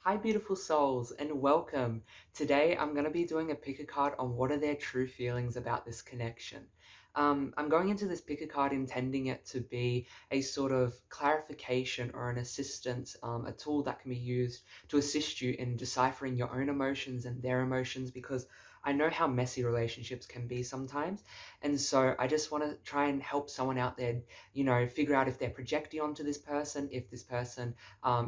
Hi, beautiful souls, and welcome. Today, I'm going to be doing a pick a card on what are their true feelings about this connection. I'm going into this pick a card intending it to be a sort of clarification or an assistance, a tool that can be used to assist you in deciphering your own emotions and their emotions because I know how messy relationships can be sometimes. And so I just want to try and help someone out there, figure out if they're projecting onto this person, if this person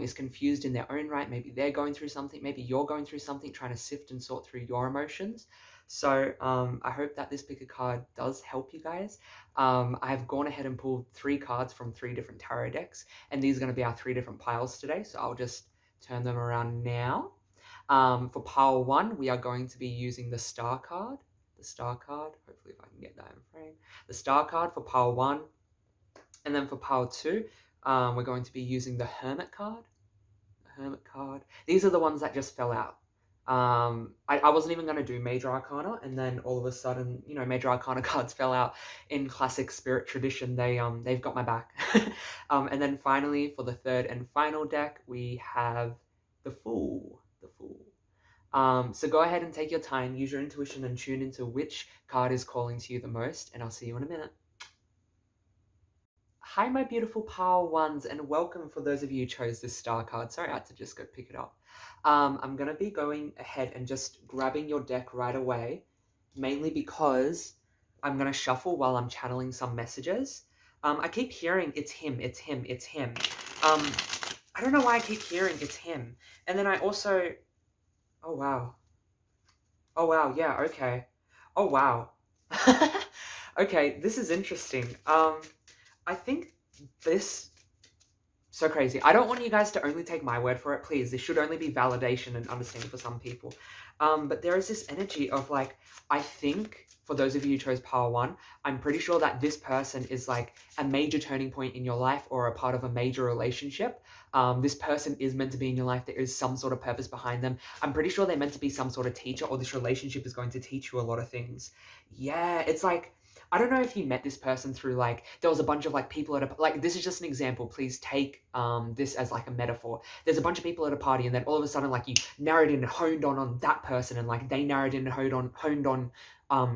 is confused in their own right. Maybe they're going through something. Maybe you're going through something, trying to sift and sort through your emotions. So I hope that this pick a card does help you guys. I have gone ahead and pulled 3 cards from 3 different tarot decks, and these are going to be our 3 different piles today. So I'll just turn them around now. For pile 1, we are going to be using the Star card. The Star card. Hopefully, if I can get that in frame. The Star card for pile 1. And then for pile 2, we're going to be using the Hermit card. The Hermit card. These are the ones that just fell out. I wasn't even going to do Major Arcana, and then all of a sudden, Major Arcana cards fell out. In classic spirit tradition, they've got my back. And then finally, for the third and final deck, we have the Fool. The Fool. So go ahead and take your time, use your intuition, and tune into which card is calling to you the most, and I'll see you in a minute. Hi, my beautiful pile ones, and welcome for those of you who chose this star card. Sorry, I had to just go pick it up. I'm going to be going ahead and just grabbing your deck right away, mainly because I'm going to shuffle while I'm channeling some messages. I keep hearing it's him, it's him, it's him. I don't know why I keep hearing it's him. And then I also... Oh, wow. Oh, wow, yeah, okay. Oh, wow. Okay, this is interesting. I think this... So crazy. I don't want you guys to only take my word for it, please. This should only be validation and understanding for some people. But there is this energy of like, I think for those of you who chose pile 1, I'm pretty sure that this person is like a major turning point in your life or a part of a major relationship. This person is meant to be in your life. There is some sort of purpose behind them. I'm pretty sure they're meant to be some sort of teacher, or this relationship is going to teach you a lot of things. Yeah, it's like, I don't know if you met this person through like, there was a bunch of like people at a, like, this is just an example, please take this as like a metaphor. There's a bunch of people at a party, and then all of a sudden like you narrowed in and honed on that person, and like they narrowed in and honed on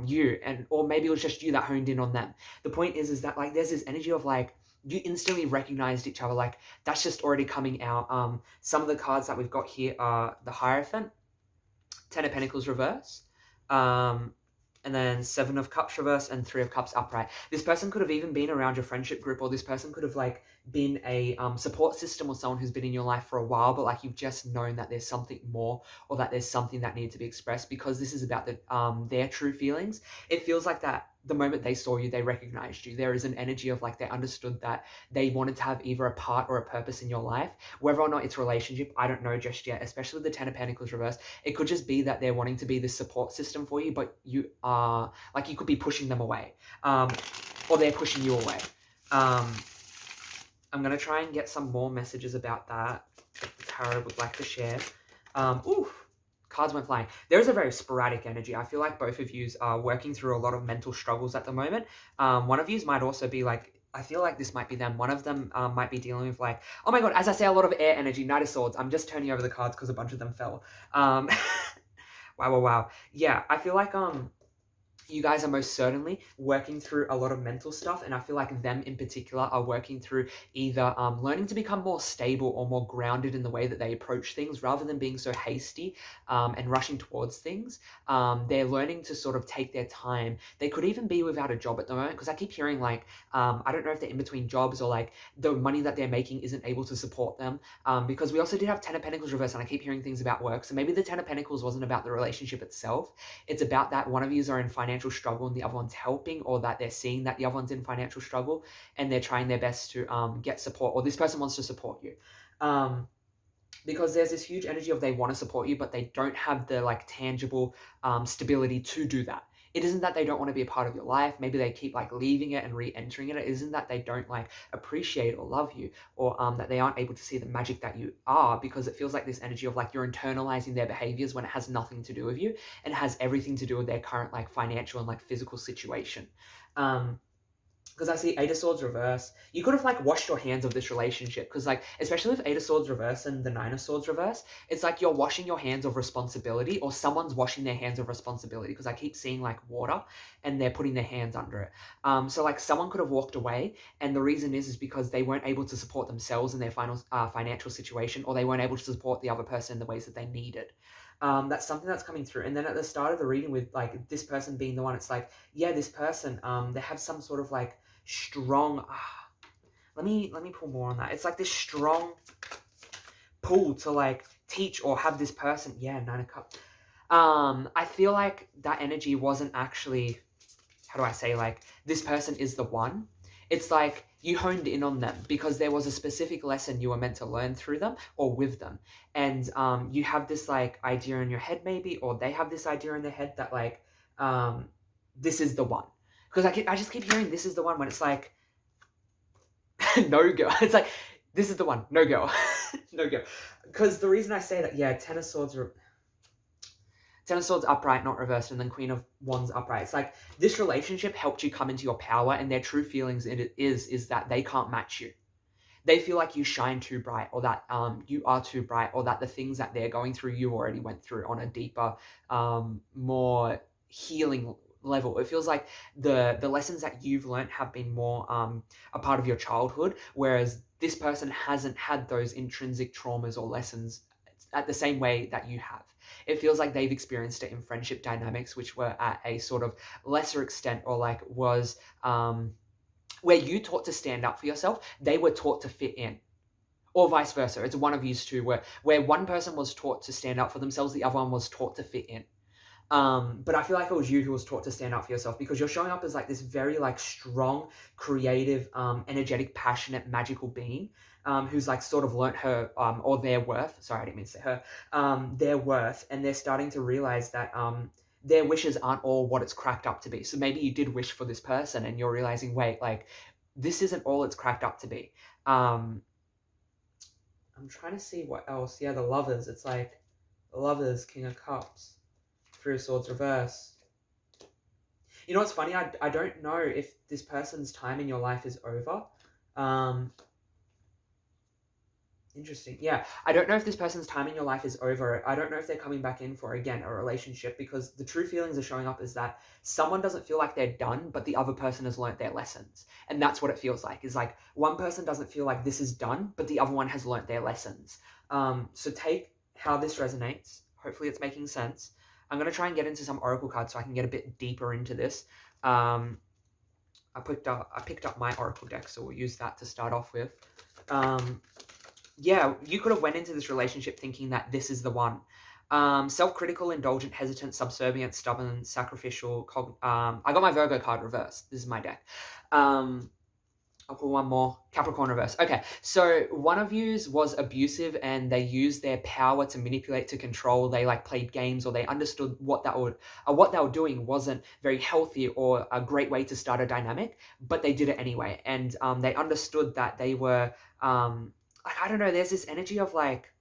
you, and or maybe it was just you that honed in on them. The point is that like there's this energy of like you instantly recognized each other, like that's just already coming out. Some of the cards that we've got here are the Hierophant, 10 of Pentacles reverse, and then 7 of Cups reverse, and 3 of Cups upright. This person could have even been around your friendship group, or this person could have like been a support system, or someone who's been in your life for a while, but like you've just known that there's something more, or that there's something that needed to be expressed, because this is about their true feelings. It feels like that the moment they saw you, they recognized you. There is an energy of like they understood that they wanted to have either a part or a purpose in your life. Whether or not it's relationship, I don't know just yet, especially with the 10 of Pentacles reverse. It could just be that they're wanting to be this support system for you, but you are, like, you could be pushing them away, or they're pushing you away. I'm going to try and get some more messages about that the tarot would like to share. Ooh, cards went flying. There's a very sporadic energy. I feel like both of you are working through a lot of mental struggles at the moment. One of you might also be like, I feel like this might be them. One of them might be dealing with like, oh my god, as I say, a lot of air energy, Knight of Swords. I'm just turning over the cards because a bunch of them fell. Wow. Yeah, I feel like you guys are most certainly working through a lot of mental stuff, and I feel like them in particular are working through either learning to become more stable or more grounded in the way that they approach things, rather than being so hasty and rushing towards things. They're learning to sort of take their time. They could even be without a job at the moment, because I keep hearing like, I don't know if they're in between jobs, or like the money that they're making isn't able to support them, because we also did have 10 of Pentacles reverse, and I keep hearing things about work. So maybe the 10 of Pentacles wasn't about the relationship itself. It's about that one of you are in financial struggle and the other one's helping, or that they're seeing that the other one's in financial struggle and they're trying their best to get support, or this person wants to support you. Because there's this huge energy of they want to support you, but they don't have the like tangible stability to do that. It isn't that they don't want to be a part of your life. Maybe they keep like leaving it and re-entering it. It isn't that they don't like appreciate or love you, or that they aren't able to see the magic that you are, because it feels like this energy of like you're internalizing their behaviors when it has nothing to do with you, and has everything to do with their current like financial and like physical situation. because I see Eight of Swords reverse. You could have like washed your hands of this relationship, because like, especially with Eight of Swords reverse and the Nine of Swords reverse, it's like you're washing your hands of responsibility, or someone's washing their hands of responsibility, because I keep seeing like water and they're putting their hands under it. So like someone could have walked away, and the reason is because they weren't able to support themselves in their financial situation, or they weren't able to support the other person in the ways that they needed. That's something that's coming through. And then at the start of the reading, with like this person being the one, it's like, yeah, this person, they have some sort of like strong, let me pull more on that. It's like this strong pull to like teach or have this person. Yeah, Nine of Cups. I feel like that energy wasn't actually, how do I say, like, this person is the one. It's like you honed in on them because there was a specific lesson you were meant to learn through them or with them. And you have this like idea in your head maybe, or they have this idea in their head that like, this is the one. Because I just keep hearing this is the one, when it's like, no girl. It's like, this is the one, no girl. No girl. Because the reason I say that, yeah, Ten of Swords upright, not reversed, and then Queen of Wands upright. It's like this relationship helped you come into your power, and their true feelings is that they can't match you. They feel like you shine too bright, or that you are too bright, or that the things that they're going through, you already went through on a deeper, more healing level. It feels like the lessons that you've learned have been more a part of your childhood, whereas this person hasn't had those intrinsic traumas or lessons at the same way that you have. It feels like they've experienced it in friendship dynamics, which were at a sort of lesser extent, or like was where you taught to stand up for yourself, they were taught to fit in. Or vice versa. It's one of these two where one person was taught to stand up for themselves, the other one was taught to fit in. But I feel like it was you who was taught to stand up for yourself, because you're showing up as like this very like strong, creative, energetic, passionate, magical being, who's like sort of learnt her, or their worth. Sorry, I didn't mean to say her. Their worth, and they're starting to realize that their wishes aren't all what it's cracked up to be. So maybe you did wish for this person, and you're realizing, wait, like this isn't all it's cracked up to be. I'm trying to see what else. Yeah, the Lovers. It's like the Lovers, King of Cups. Three of Swords reverse. You know what's funny? I don't know if this person's time in your life is over. Interesting. Yeah, I don't know if this person's time in your life is over. I don't know if they're coming back in for, again, a relationship, because the true feelings are showing up is that someone doesn't feel like they're done, but the other person has learnt their lessons. And that's what it feels like, is like one person doesn't feel like this is done, but the other one has learnt their lessons. So take how this resonates. Hopefully it's making sense. I'm going to try and get into some oracle cards so I can get a bit deeper into this. I picked up my oracle deck, so we'll use that to start off with. Yeah, you could have went into this relationship thinking that this is the one. Self-critical, indulgent, hesitant, subservient, stubborn, sacrificial. I got my Virgo card reversed. This is my deck. I'll pull one more. Capricorn reverse. Okay, so one of yous was abusive, and they used their power to manipulate, to control. They like played games, or they understood what they were doing wasn't very healthy or a great way to start a dynamic, but they did it anyway. And they understood that they were I don't know. There's this energy of like,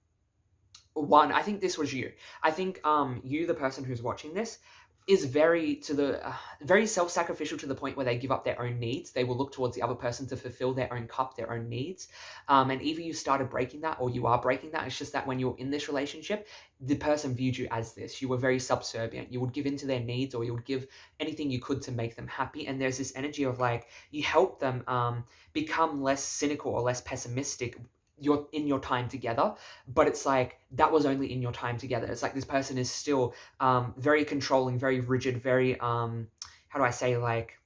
one, I think this was you. I think you, the person who's watching this, is very self-sacrificial, to the point where they give up their own needs. They will look towards the other person to fulfill their own cup, their own needs. And either you started breaking that, or you are breaking that. It's just that when you're in this relationship, the person viewed you as this. You were very subservient. You would give into their needs, or you would give anything you could to make them happy. And there's this energy of like, you help them become less cynical or less pessimistic in your time together, but it's like that was only in your time together. It's like this person is still very controlling, very rigid, very how do I say, like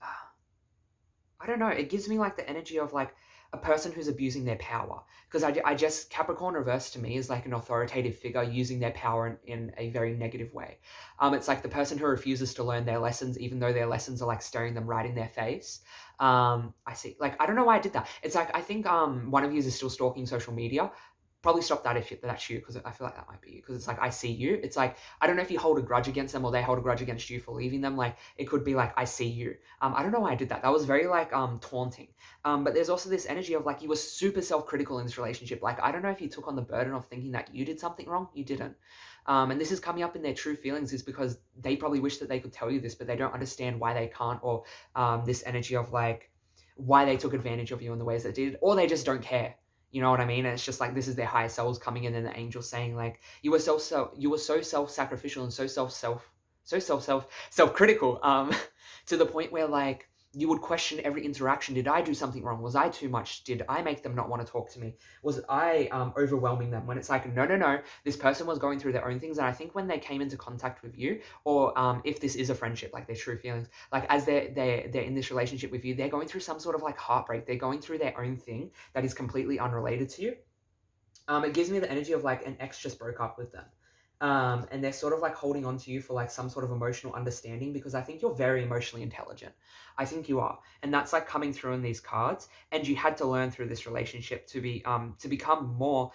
I don't know, it gives me like the energy of like a person who's abusing their power, because I just, Capricorn reverse to me is like an authoritative figure using their power in a very negative way. It's like the person who refuses to learn their lessons, even though their lessons are like staring them right in their face. I see, like, I don't know why I did that. It's like, I think one of you is still stalking social media. probably stop that if that's you, because I feel like that might be you, because it's like, I see you. It's like, I don't know if you hold a grudge against them or they hold a grudge against you for leaving them. Like, it could be like, I see you. I don't know why I did that. That was very like taunting. But there's also this energy of like, you were super self-critical in this relationship. Like, I don't know if you took on the burden of thinking that you did something wrong. You didn't. And this is coming up in their true feelings, is because they probably wish that they could tell you this, but they don't understand why they can't, or this energy of like, why they took advantage of you in the ways that did, or they just don't care. You know what I mean? And it's just like, this is their higher selves coming in, and the angel saying like, you were so self-sacrificial and so self-critical, to the point where like, you would question every interaction. Did I do something wrong? Was I too much? Did I make them not want to talk to me? Was I overwhelming them? When it's like, no, this person was going through their own things. And I think when they came into contact with you, or if this is a friendship, like their true feelings, like as they're in this relationship with you, they're going through some sort of like heartbreak. They're going through their own thing that is completely unrelated to you. It gives me the energy of like an ex just broke up with them. And they're sort of like holding on to you for like some sort of emotional understanding, because I think you're very emotionally intelligent. I think you are. And that's like coming through in these cards. And you had to learn through this relationship to be, to become more,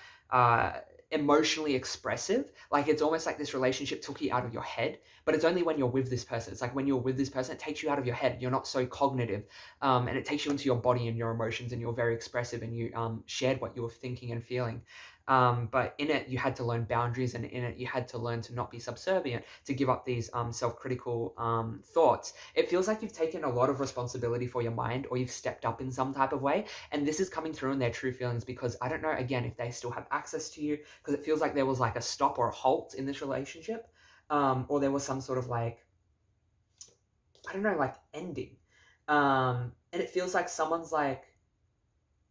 emotionally expressive. Like, it's almost like this relationship took you out of your head, but it's only when you're with this person. It's like, when you're with this person, it takes you out of your head. You're not so cognitive, and it takes you into your body and your emotions, and you're very expressive, and you shared what you were thinking and feeling. But in it, you had to learn boundaries, and in it, you had to learn to not be subservient, to give up these self-critical thoughts. It feels like you've taken a lot of responsibility for your mind, or you've stepped up in some type of way, and this is coming through in their true feelings, because I don't know, again, if they still have access to you, because it feels like there was like a stop or a halt in this relationship, or there was some sort of like, I don't know, like ending. And it feels like someone's like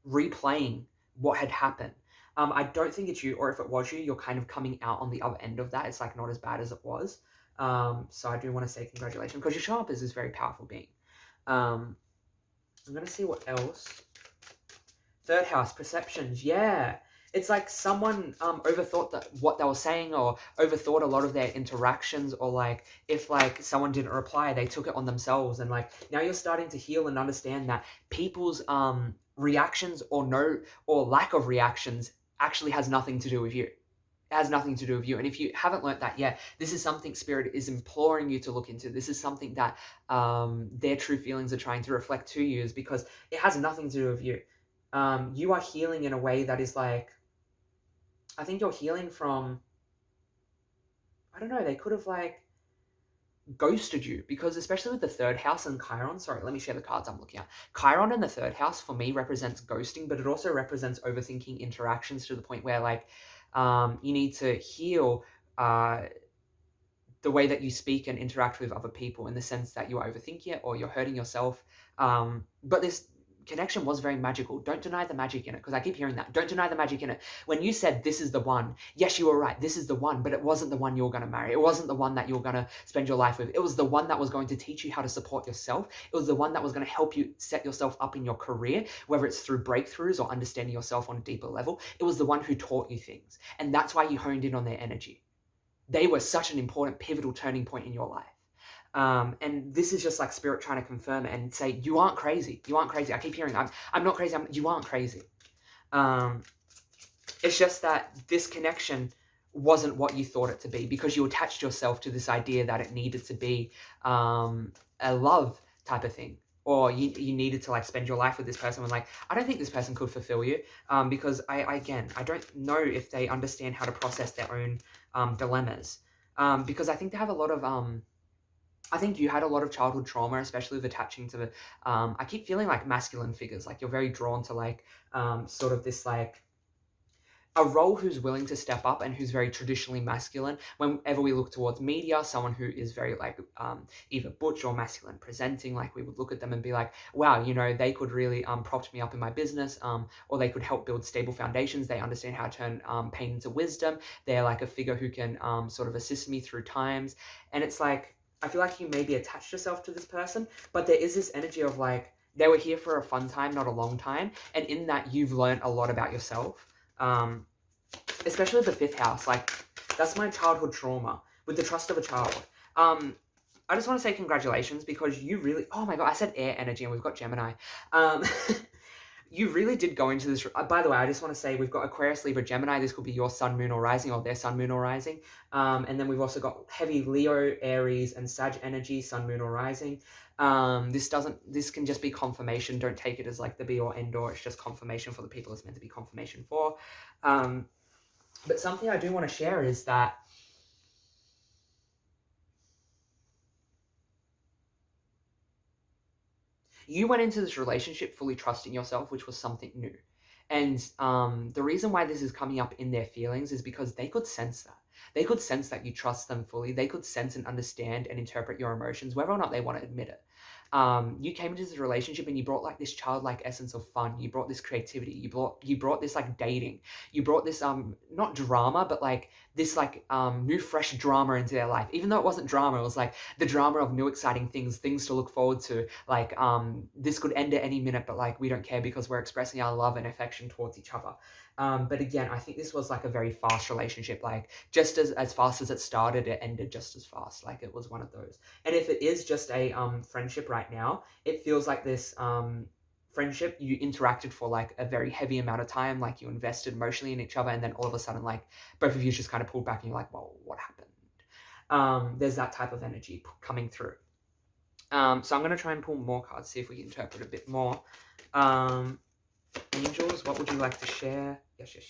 replaying what had happened. I don't think it's you, or if it was you, you're kind of coming out on the other end of that. It's like not as bad as it was. So I do want to say congratulations, because you show up as this very powerful being. I'm going to see what else. Third house, perceptions. Yeah. It's like someone overthought what they were saying, or overthought a lot of their interactions, or like if like someone didn't reply, they took it on themselves. And like now you're starting to heal and understand that people's reactions or lack of reactions actually has nothing to do with you. It has nothing to do with you. And if you haven't learnt that yet, this is something Spirit is imploring you to look into. This is something that their true feelings are trying to reflect to you, is because it has nothing to do with you. You are healing in a way that is like, I think you're healing from, I don't know, they could have like ghosted you, because especially with the third house and Chiron, sorry, let me share the cards I'm looking at. Chiron in the third house for me represents ghosting, but it also represents overthinking interactions, to the point where like you need to heal the way that you speak and interact with other people, in the sense that you're overthinking it or you're hurting yourself. But this connection was very magical. Don't deny the magic in it, because I keep hearing that. Don't deny the magic in it. When you said this is the one, yes, you were right, this is the one, but it wasn't the one you were going to marry. It wasn't the one that you were going to spend your life with. It was the one that was going to teach you how to support yourself. It was the one that was going to help you set yourself up in your career, whether it's through breakthroughs or understanding yourself on a deeper level. It was the one who taught you things. And that's why you honed in on their energy. They were such an important, pivotal turning point in your life. And this is just like Spirit trying to confirm it and say, you aren't crazy. You aren't crazy. I keep hearing, I'm not crazy. You aren't crazy. It's just that this connection wasn't what you thought it to be, because you attached yourself to this idea that it needed to be a love type of thing. Or you needed to like spend your life with this person, when like, I don't think this person could fulfill you, because I don't know if they understand how to process their own dilemmas, because I think they have a lot of I think you had a lot of childhood trauma, especially with attaching to the, I keep feeling like masculine figures, like you're very drawn to like, sort of this like, a role who's willing to step up and who's very traditionally masculine. Whenever we look towards media, someone who is very like either butch or masculine presenting, like we would look at them and be like, wow, you know, they could really prop me up in my business, or they could help build stable foundations. They understand how to turn pain into wisdom. They're like a figure who can sort of assist me through times. And it's like, I feel like you maybe attached yourself to this person, but there is this energy of like, they were here for a fun time, not a long time. And in that, you've learned a lot about yourself. Especially with the fifth house, like that's my childhood trauma with the trust of a child. I just want to say congratulations, because you really, oh my God, I said air energy and we've got Gemini. You really did go into this. By the way, I just want to say we've got Aquarius, Libra, Gemini. This could be your sun, moon, or rising, or their sun, moon, or rising. And then we've also got heavy Leo, Aries, and Sag energy, sun, moon, or rising. This can just be confirmation. Don't take it as like the be or end or. It's just confirmation for the people it's meant to be confirmation for. But something I do want to share is that you went into this relationship fully trusting yourself, which was something new. And the reason why this is coming up in their feelings is because they could sense that. They could sense that you trust them fully. They could sense and understand and interpret your emotions, whether or not they want to admit it. You came into this relationship and you brought like this childlike essence of fun. You brought this creativity. You brought this like dating. You brought this not drama, but like this like new fresh drama into their life. Even though it wasn't drama, it was like the drama of new exciting things to look forward to. Like this could end at any minute, but like we don't care because we're expressing our love and affection towards each other. But again, I think this was like a very fast relationship. Like just as fast as it started, it ended just as fast. Like it was one of those. And if it is just a friendship right now, it feels like this friendship you interacted for like a very heavy amount of time, like you invested emotionally in each other, and then all of a sudden like both of you just kind of pulled back and you're like, well, what happened? There's that type of energy coming through. So I'm going to try and pull more cards, see if we can interpret a bit more. Angels, what would you like to share?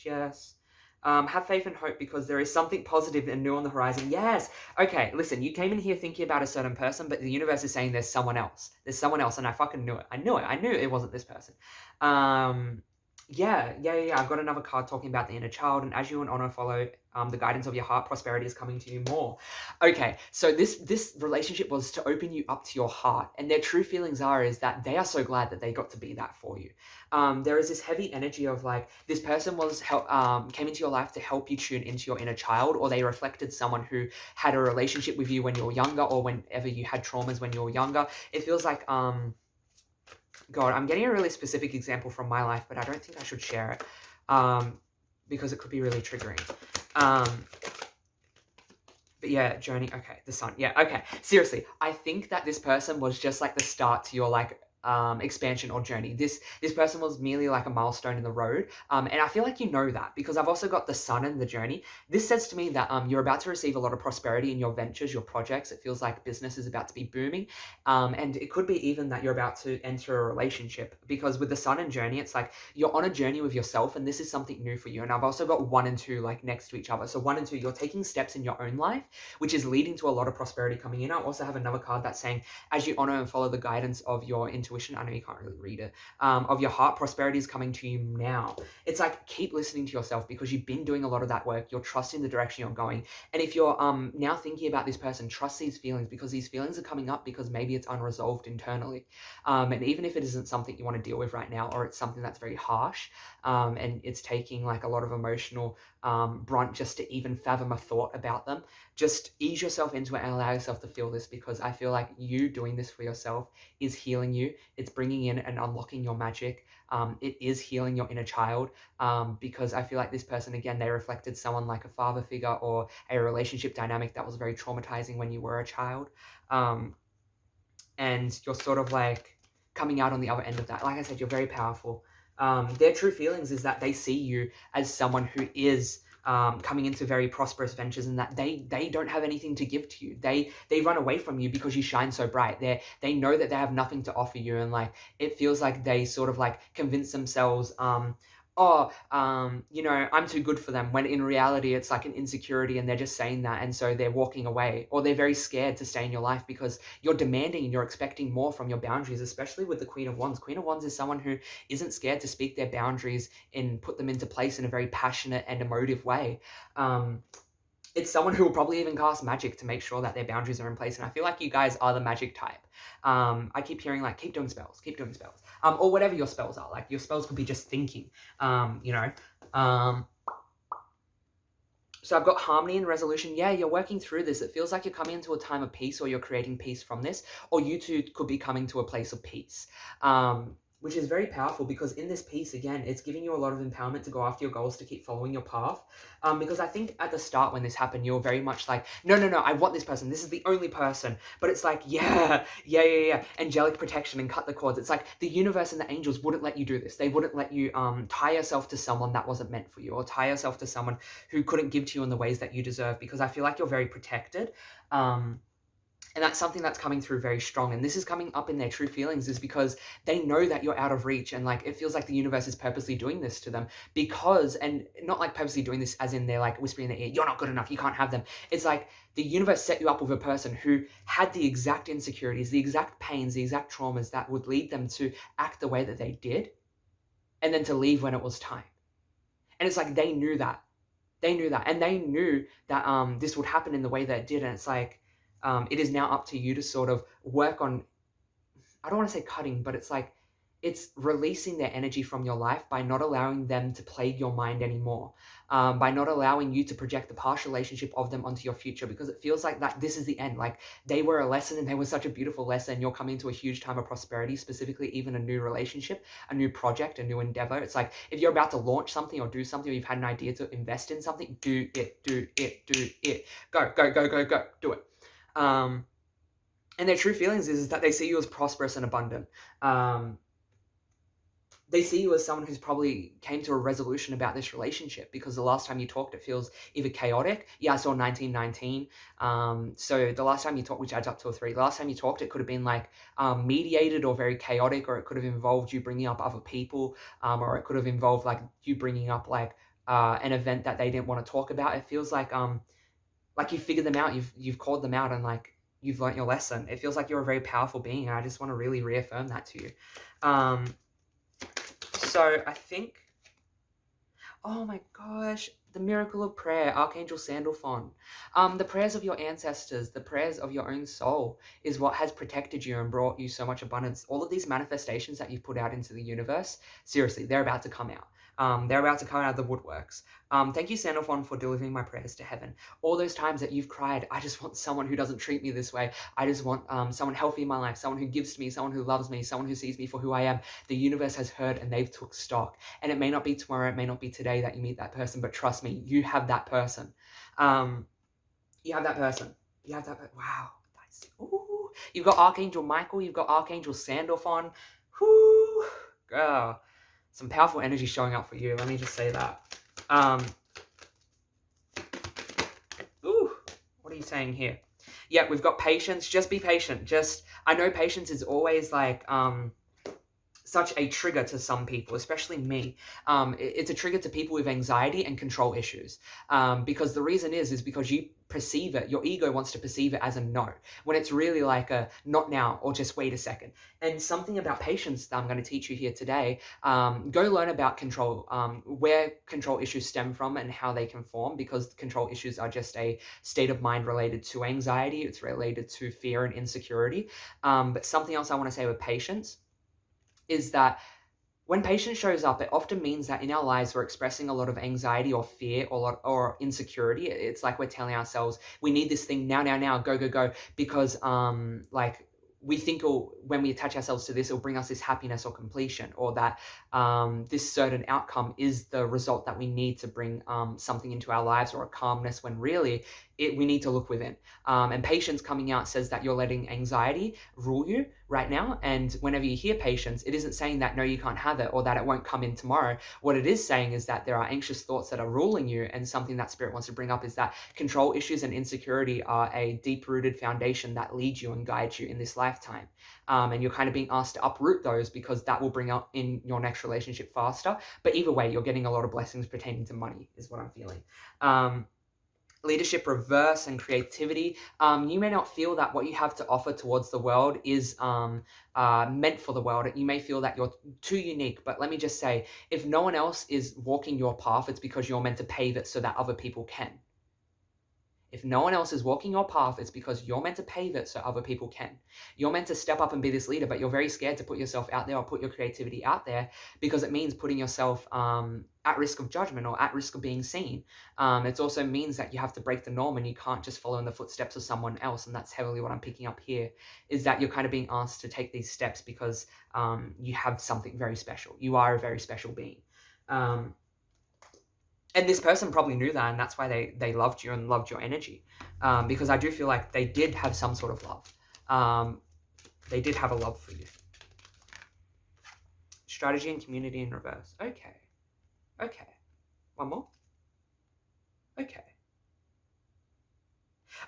Yes. Have faith and hope because there is something positive and new on the horizon. Yes. Okay, listen, you came in here thinking about a certain person, but the universe is saying there's someone else. There's someone else, and I fucking knew it. I knew it wasn't this person. Yeah. I've got another card talking about the inner child, and as you and honor follow the guidance of your heart, prosperity is coming to you more. Okay, so this relationship was to open you up to your heart, and their true feelings is that they are so glad that they got to be that for you. There is this heavy energy of like this person came into your life to help you tune into your inner child, or they reflected someone who had a relationship with you when you were younger, or whenever you had traumas when you were younger. It feels like God, I'm getting a really specific example from my life, but I don't think I should share it because it could be really triggering. But yeah, journey. Okay, the sun. Yeah, okay. Seriously, I think that this person was just like the start to your like expansion or journey. This person was merely like a milestone in the road. And I feel like you know that because I've also got the sun and the journey. This says to me that you're about to receive a lot of prosperity in your ventures, your projects. It feels like business is about to be booming. And it could be even that you're about to enter a relationship because with the sun and journey, it's like you're on a journey with yourself and this is something new for you. And I've also got 1 and 2 like next to each other. So 1 and 2, you're taking steps in your own life, which is leading to a lot of prosperity coming in. I also have another card that's saying, as you honor and follow the guidance of your intuition, I know you can't really read it, of your heart, prosperity is coming to you now. It's like, keep listening to yourself because you've been doing a lot of that work. You're trusting the direction you're going. And if you're now thinking about this person, trust these feelings because these feelings are coming up because maybe it's unresolved internally. And even if it isn't something you want to deal with right now, or it's something that's very harsh, and it's taking like a lot of emotional brunt just to even fathom a thought about them, just ease yourself into it and allow yourself to feel this because I feel like you doing this for yourself is healing you. It's bringing in and unlocking your magic. It is healing your inner child because I feel like this person, again, they reflected someone like a father figure or a relationship dynamic that was very traumatizing when you were a child. And you're sort of like coming out on the other end of that. Like I said, you're very powerful. Their true feelings is that they see you as someone who is coming into very prosperous ventures and that they don't have anything to give to you. They run away from you because you shine so bright. They know that they have nothing to offer you, and like it feels like they sort of like convince themselves you know, I'm too good for them, when in reality it's like an insecurity and they're just saying that, and so they're walking away, or they're very scared to stay in your life because you're demanding and you're expecting more from your boundaries, especially with the Queen of Wands. Queen of Wands is someone who isn't scared to speak their boundaries and put them into place in a very passionate and emotive way. It's someone who will probably even cast magic to make sure that their boundaries are in place. And I feel like you guys are the magic type. I keep hearing like, keep doing spells. Or whatever your spells are. Like your spells could be just thinking, you know. So I've got harmony and resolution. Yeah, you're working through this. It feels like you're coming into a time of peace, or you're creating peace from this, or you two could be coming to a place of peace. which is very powerful, because in this piece, again, it's giving you a lot of empowerment to go after your goals, to keep following your path. Because I think at the start when this happened, you're very much like, no, I want this person. This is the only person. But it's like, yeah. Angelic protection and cut the cords. It's like the universe and the angels wouldn't let you do this. They wouldn't let you tie yourself to someone that wasn't meant for you, or tie yourself to someone who couldn't give to you in the ways that you deserve, because I feel like you're very protected. And that's something that's coming through very strong. And this is coming up in their true feelings, is because they know that you're out of reach. And like, it feels like the universe is purposely doing this to them, because, and not like purposely doing this as in they're like whispering in their ear, you're not good enough, you can't have them. It's like the universe set you up with a person who had the exact insecurities, the exact pains, the exact traumas that would lead them to act the way that they did, and then to leave when it was time. And it's like, they knew that. And they knew that this would happen in the way that it did. And it's like, it is now up to you to sort of work on, I don't want to say cutting, but it's like, it's releasing their energy from your life by not allowing them to plague your mind anymore, by not allowing you to project the past relationship of them onto your future, because it feels like that this is the end. Like, they were a lesson, and they were such a beautiful lesson. You're coming to a huge time of prosperity, specifically even a new relationship, a new project, a new endeavor. It's like, if you're about to launch something or do something, or you've had an idea to invest in something, do it. Go, do it. And their true feelings is that they see you as prosperous and abundant. They see you as someone who's probably came to a resolution about this relationship, because the last time you talked, it feels either chaotic. Yeah, I saw 1919. So the last time you talked, which adds up to a 3, the last time you talked, it could have been like mediated or very chaotic, or it could have involved you bringing up other people, or it could have involved like you bringing up like an event that they didn't want to talk about. It feels like you figured them out, you've called them out, and like you've learnt your lesson. It feels like you're a very powerful being, and I just want to really reaffirm that to you. So I think, oh my gosh, the miracle of prayer, Archangel Sandalphon. The prayers of your ancestors, the prayers of your own soul is what has protected you and brought you so much abundance. All of these manifestations that you've put out into the universe, seriously, they're about to come out. They're about to come out of the woodworks. Thank you, Sandalphon, for delivering my prayers to heaven. All those times that you've cried, I just want someone who doesn't treat me this way. I just want someone healthy in my life, someone who gives to me, someone who loves me, someone who sees me for who I am. The universe has heard, and they've took stock. And it may not be tomorrow, it may not be today that you meet that person, but trust me, you have that person. You have that person. Wow. Ooh. You've got Archangel Michael, you've got Archangel Sandalphon. Whoo. Girl. Some powerful energy showing up for you. Let me just say that. Ooh, what are you saying here? Yeah, we've got patience. Just be patient. I know patience is always like such a trigger to some people, especially me. It's a trigger to people with anxiety and control issues. Because the reason is because you perceive it, your ego wants to perceive it as a no, when it's really like a not now, or just wait a second. And something about patience that I'm going to teach you here today, go learn about control, where control issues stem from and how they can form, because control issues are just a state of mind related to anxiety. It's related to fear and insecurity. But something else I want to say with patience is that when patience shows up, it often means that in our lives we're expressing a lot of anxiety or fear or insecurity. It's like we're telling ourselves, we need this thing now, go, because like we think when we attach ourselves to this, it'll bring us this happiness or completion, or that this certain outcome is the result that we need to bring something into our lives, or a calmness, when really we need to look within. And patience coming out says that you're letting anxiety rule you right now. And whenever you hear patience, it isn't saying that no, you can't have it, or that it won't come in tomorrow. What it is saying is that there are anxious thoughts that are ruling you. And something that Spirit wants to bring up is that control issues and insecurity are a deep-rooted foundation that leads you and guides you in this lifetime. And you're kind of being asked to uproot those, because that will bring up in your next relationship faster. But either way, you're getting a lot of blessings pertaining to money, is what I'm feeling. Leadership reverse and creativity. You may not feel that what you have to offer towards the world is meant for the world. You may feel that you're too unique, but let me just say, if no one else is walking your path, it's because you're meant to pave it so that other people can. If no one else is walking your path, it's because you're meant to pave it so other people can. You're meant to step up and be this leader, but you're very scared to put yourself out there or put your creativity out there because it means putting yourself at risk of judgment or at risk of being seen. It also means that you have to break the norm and you can't just follow in the footsteps of someone else. And that's heavily what I'm picking up here, is that you're kind of being asked to take these steps because you have something very special. You are a very special being. And this person probably knew that, and that's why they loved you and loved your energy. Because I do feel like they did have some sort of love. They did have a love for you. Strategy and community in reverse. Okay. Okay. One more. Okay.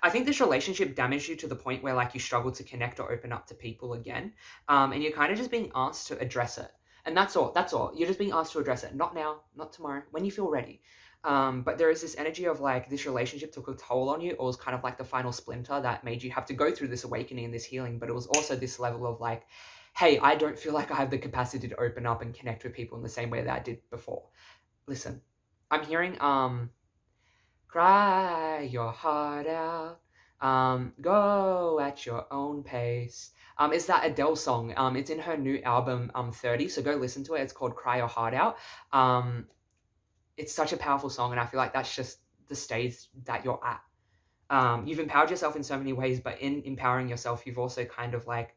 I think this relationship damaged you to the point where like you struggle to connect or open up to people again. And you're kind of just being asked to address it. And that's all. That's all. You're just being asked to address it. Not now, not tomorrow, when you feel ready. But there is this energy of like this relationship took a toll on you, or was kind of like the final splinter that made you have to go through this awakening and this healing. But it was also this level of like, hey, I don't feel like I have the capacity to open up and connect with people in the same way that I did before. Listen, I'm hearing cry your heart out, go at your own pace. It's that Adele song. It's in her new album 30, so go listen to it. It's called Cry Your Heart Out. It's such a powerful song, and I feel like that's just the stage that you're at. You've empowered yourself in so many ways, but in empowering yourself, you've also kind of like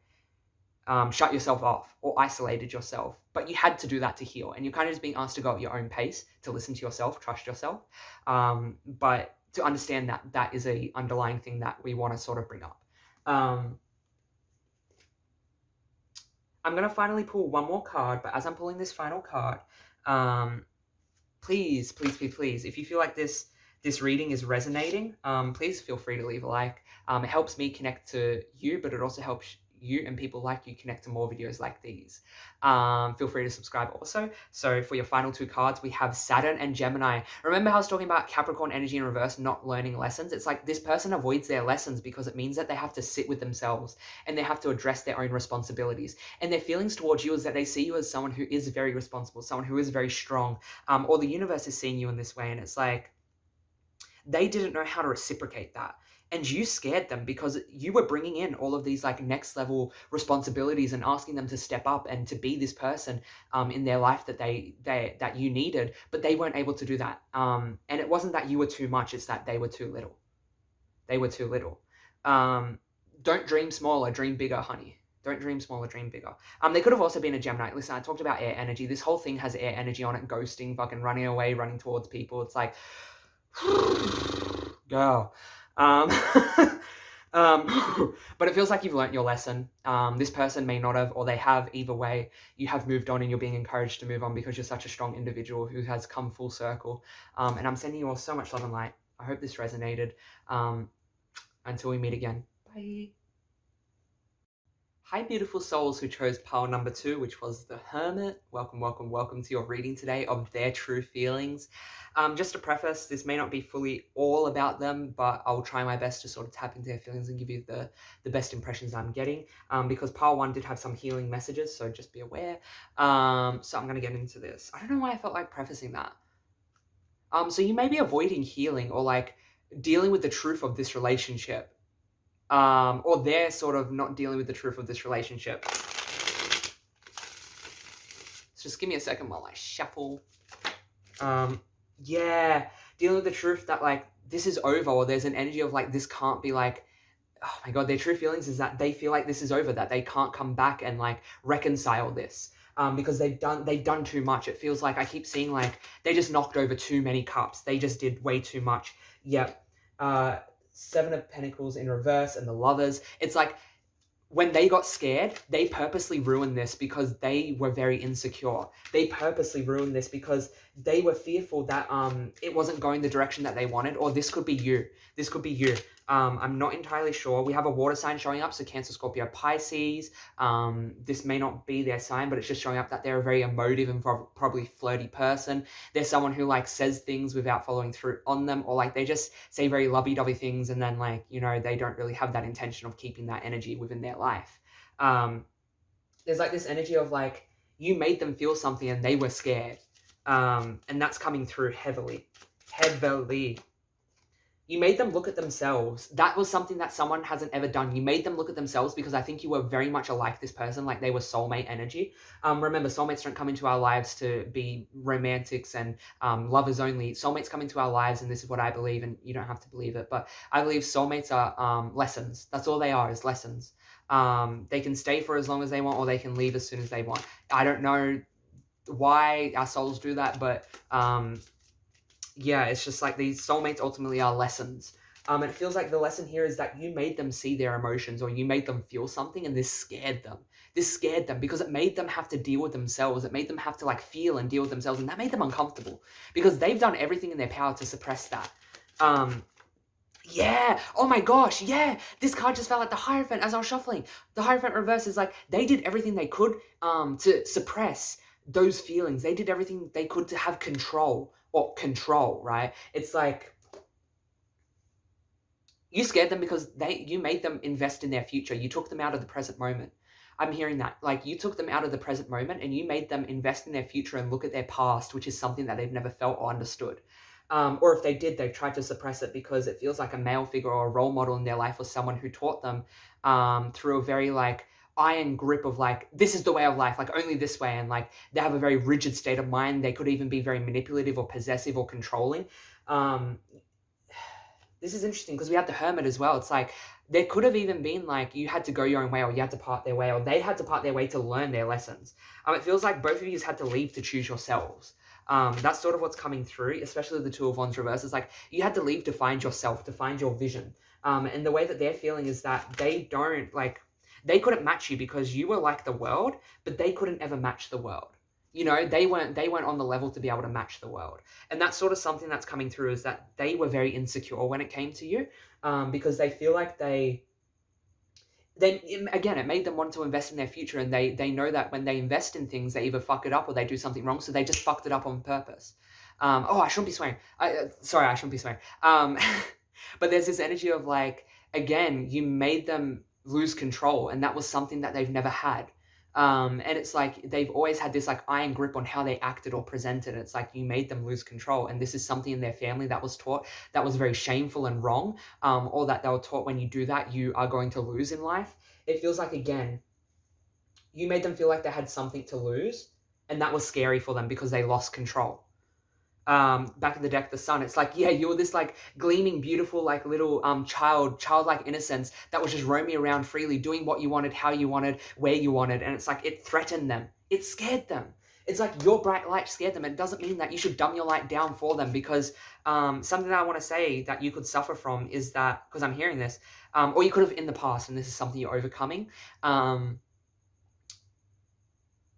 shut yourself off or isolated yourself. But you had to do that to heal, and you're kind of just being asked to go at your own pace, to listen to yourself, trust yourself. But to understand that that is a underlying thing that we want to sort of bring up. I'm going to finally pull one more card, but as I'm pulling this final card, please, please, please, please, if you feel like this reading is resonating, please feel free to leave a like. It helps me connect to you, but it also helps you and people like you connect to more videos like these. Feel free to subscribe also. So for your final two cards, we have Saturn and Gemini. Remember how I was talking about Capricorn energy in reverse, not learning lessons? It's like this person avoids their lessons because it means that they have to sit with themselves and they have to address their own responsibilities. And their feelings towards you is that they see you as someone who is very responsible, someone who is very strong, or the universe is seeing you in this way. And it's like, they didn't know how to reciprocate that. And you scared them because you were bringing in all of these like next level responsibilities and asking them to step up and to be this person in their life that that you needed, but they weren't able to do that. And it wasn't that you were too much, it's that they were too little. They were too little. Don't dream smaller, dream bigger, honey. Don't dream smaller, dream bigger. They could have also been a Gemini. Listen, I talked about air energy. This whole thing has air energy on it, ghosting, fucking running away, running towards people. It's like, girl. But it feels like you've learnt your lesson. This person may not have, or they have. Either way, you have moved on and you're being encouraged to move on because you're such a strong individual who has come full circle. And I'm sending you all so much love and light. I hope this resonated. Until we meet again. Bye. Hi, beautiful souls who chose pile number 2, which was the Hermit. Welcome, welcome, welcome to your reading today of their true feelings. Just to preface, this may not be fully all about them, but I'll try my best to sort of tap into their feelings and give you the best impressions I'm getting, because pile 1 did have some healing messages, so just be aware. So I'm going to get into this. I don't know why I felt like prefacing that. So you may be avoiding healing or like dealing with the truth of this relationship. Or they're sort of not dealing with the truth of this relationship. So just give me a second while I shuffle. Yeah, dealing with the truth that like this is over, or there's an energy of like this can't be like, oh my god, their true feelings is that they feel like this is over, that they can't come back and like reconcile this. Because they've done too much. It feels like I keep seeing like they just knocked over too many cups. They just did way too much. Yep. 7 of Pentacles in reverse and the Lovers. It's like when they got scared, they purposely ruined this because they were very insecure. They purposely ruined this because they were fearful that it wasn't going the direction that they wanted, or this could be you. This could be you. I'm not entirely sure. We have a water sign showing up, so Cancer, Scorpio, Pisces. This may not be their sign, but it's just showing up that they're a very emotive and probably flirty person. They're someone who like says things without following through on them, or like they just say very lovey-dovey things and then like, you know, they don't really have that intention of keeping that energy within their life. There's like this energy of like you made them feel something and they were scared. And that's coming through heavily. You made them look at themselves. That was something that someone hasn't ever done. You made them look at themselves because I think you were very much alike this person, like they were soulmate energy. Remember, soulmates don't come into our lives to be romantics and lovers only. Soulmates come into our lives, and this is what I believe, and you don't have to believe it, but I believe soulmates are lessons. That's all they are, is lessons. They can stay for as long as they want, or they can leave as soon as they want. I don't know why our souls do that, but yeah, it's just like these soulmates ultimately are lessons. And it feels like the lesson here is that you made them see their emotions, or you made them feel something, and this scared them. This scared them because it made them have to deal with themselves. It made them have to like feel and deal with themselves, and that made them uncomfortable because they've done everything in their power to suppress that. Yeah. Oh my gosh. Yeah. This card just felt like the Hierophant as I was shuffling. The Hierophant reverse is like they did everything they could to suppress those feelings. They did everything they could to have control, right? It's like you scared them because you made them invest in their future. You took them out of the present moment. I'm hearing that. Like you took them out of the present moment and you made them invest in their future and look at their past, which is something that they've never felt or understood. Or if they did, they've tried to suppress it because it feels like a male figure or a role model in their life was someone who taught them through a very like iron grip of like, this is the way of life, like only this way. And like they have a very rigid state of mind. They could even be very manipulative or possessive or controlling. This is interesting because we had the Hermit as well. It's like there could have even been like you had to go your own way, or you had to part their way, or they had to part their way to learn their lessons. It feels like both of you had to leave to choose yourselves. That's sort of what's coming through, especially the Two of Wands reverse. It's like you had to leave to find yourself, to find your vision. And the way that they're feeling is that they don't like, they couldn't match you because you were like the world, but they couldn't ever match the world. You know, they weren't on the level to be able to match the world. And that's sort of something that's coming through, is that they were very insecure when it came to you, because they feel like they again, it made them want to invest in their future, and they know that when they invest in things, they either fuck it up or they do something wrong, so they just fucked it up on purpose. Oh, I shouldn't be swearing. Sorry, I shouldn't be swearing. But there's this energy of like, again, you made them lose control, and that was something that they've never had. And it's like they've always had this like iron grip on how they acted or presented. It's like you made them lose control, and this is something in their family that was taught that was very shameful and wrong, or that they were taught when you do that you are going to lose in life. It feels like, again, you made them feel like they had something to lose, and that was scary for them because they lost control. Back in the deck, the Sun, it's like, yeah, you were this like gleaming, beautiful, like little childlike innocence that was just roaming around freely, doing what you wanted, how you wanted, where you wanted. And it's like, it threatened them. It scared them. It's like your bright light scared them. It doesn't mean that you should dumb your light down for them, because something that I want to say that you could suffer from is that, because I'm hearing this, or you could have in the past, and this is something you're overcoming,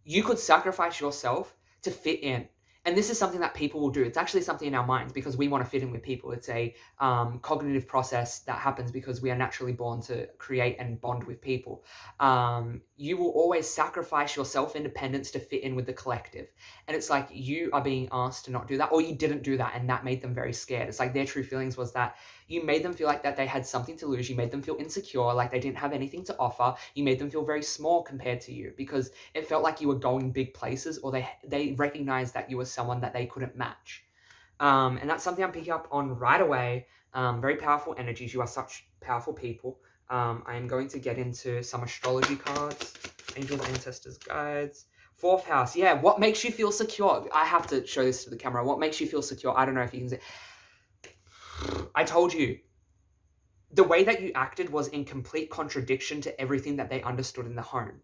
you could sacrifice yourself to fit in. And this is something that people will do. It's actually something in our minds because we want to fit in with people. It's a cognitive process that happens because we are naturally born to create and bond with people. You will always sacrifice your self-independence to fit in with the collective. And it's like you are being asked to not do that, or you didn't do that, and that made them very scared. It's like their true feelings was that you made them feel like that they had something to lose. You made them feel insecure, like they didn't have anything to offer. You made them feel very small compared to you because it felt like you were going big places, or they recognized that you were someone that they couldn't match. And that's something I'm picking up on right away. Very powerful energies. You are such powerful people. I am going to get into some astrology cards. Angels, ancestors, guides. Fourth house. Yeah, what makes you feel secure? I have to show this to the camera. What makes you feel secure? I don't know if you can see. I told you, the way that you acted was in complete contradiction to everything that they understood in the home.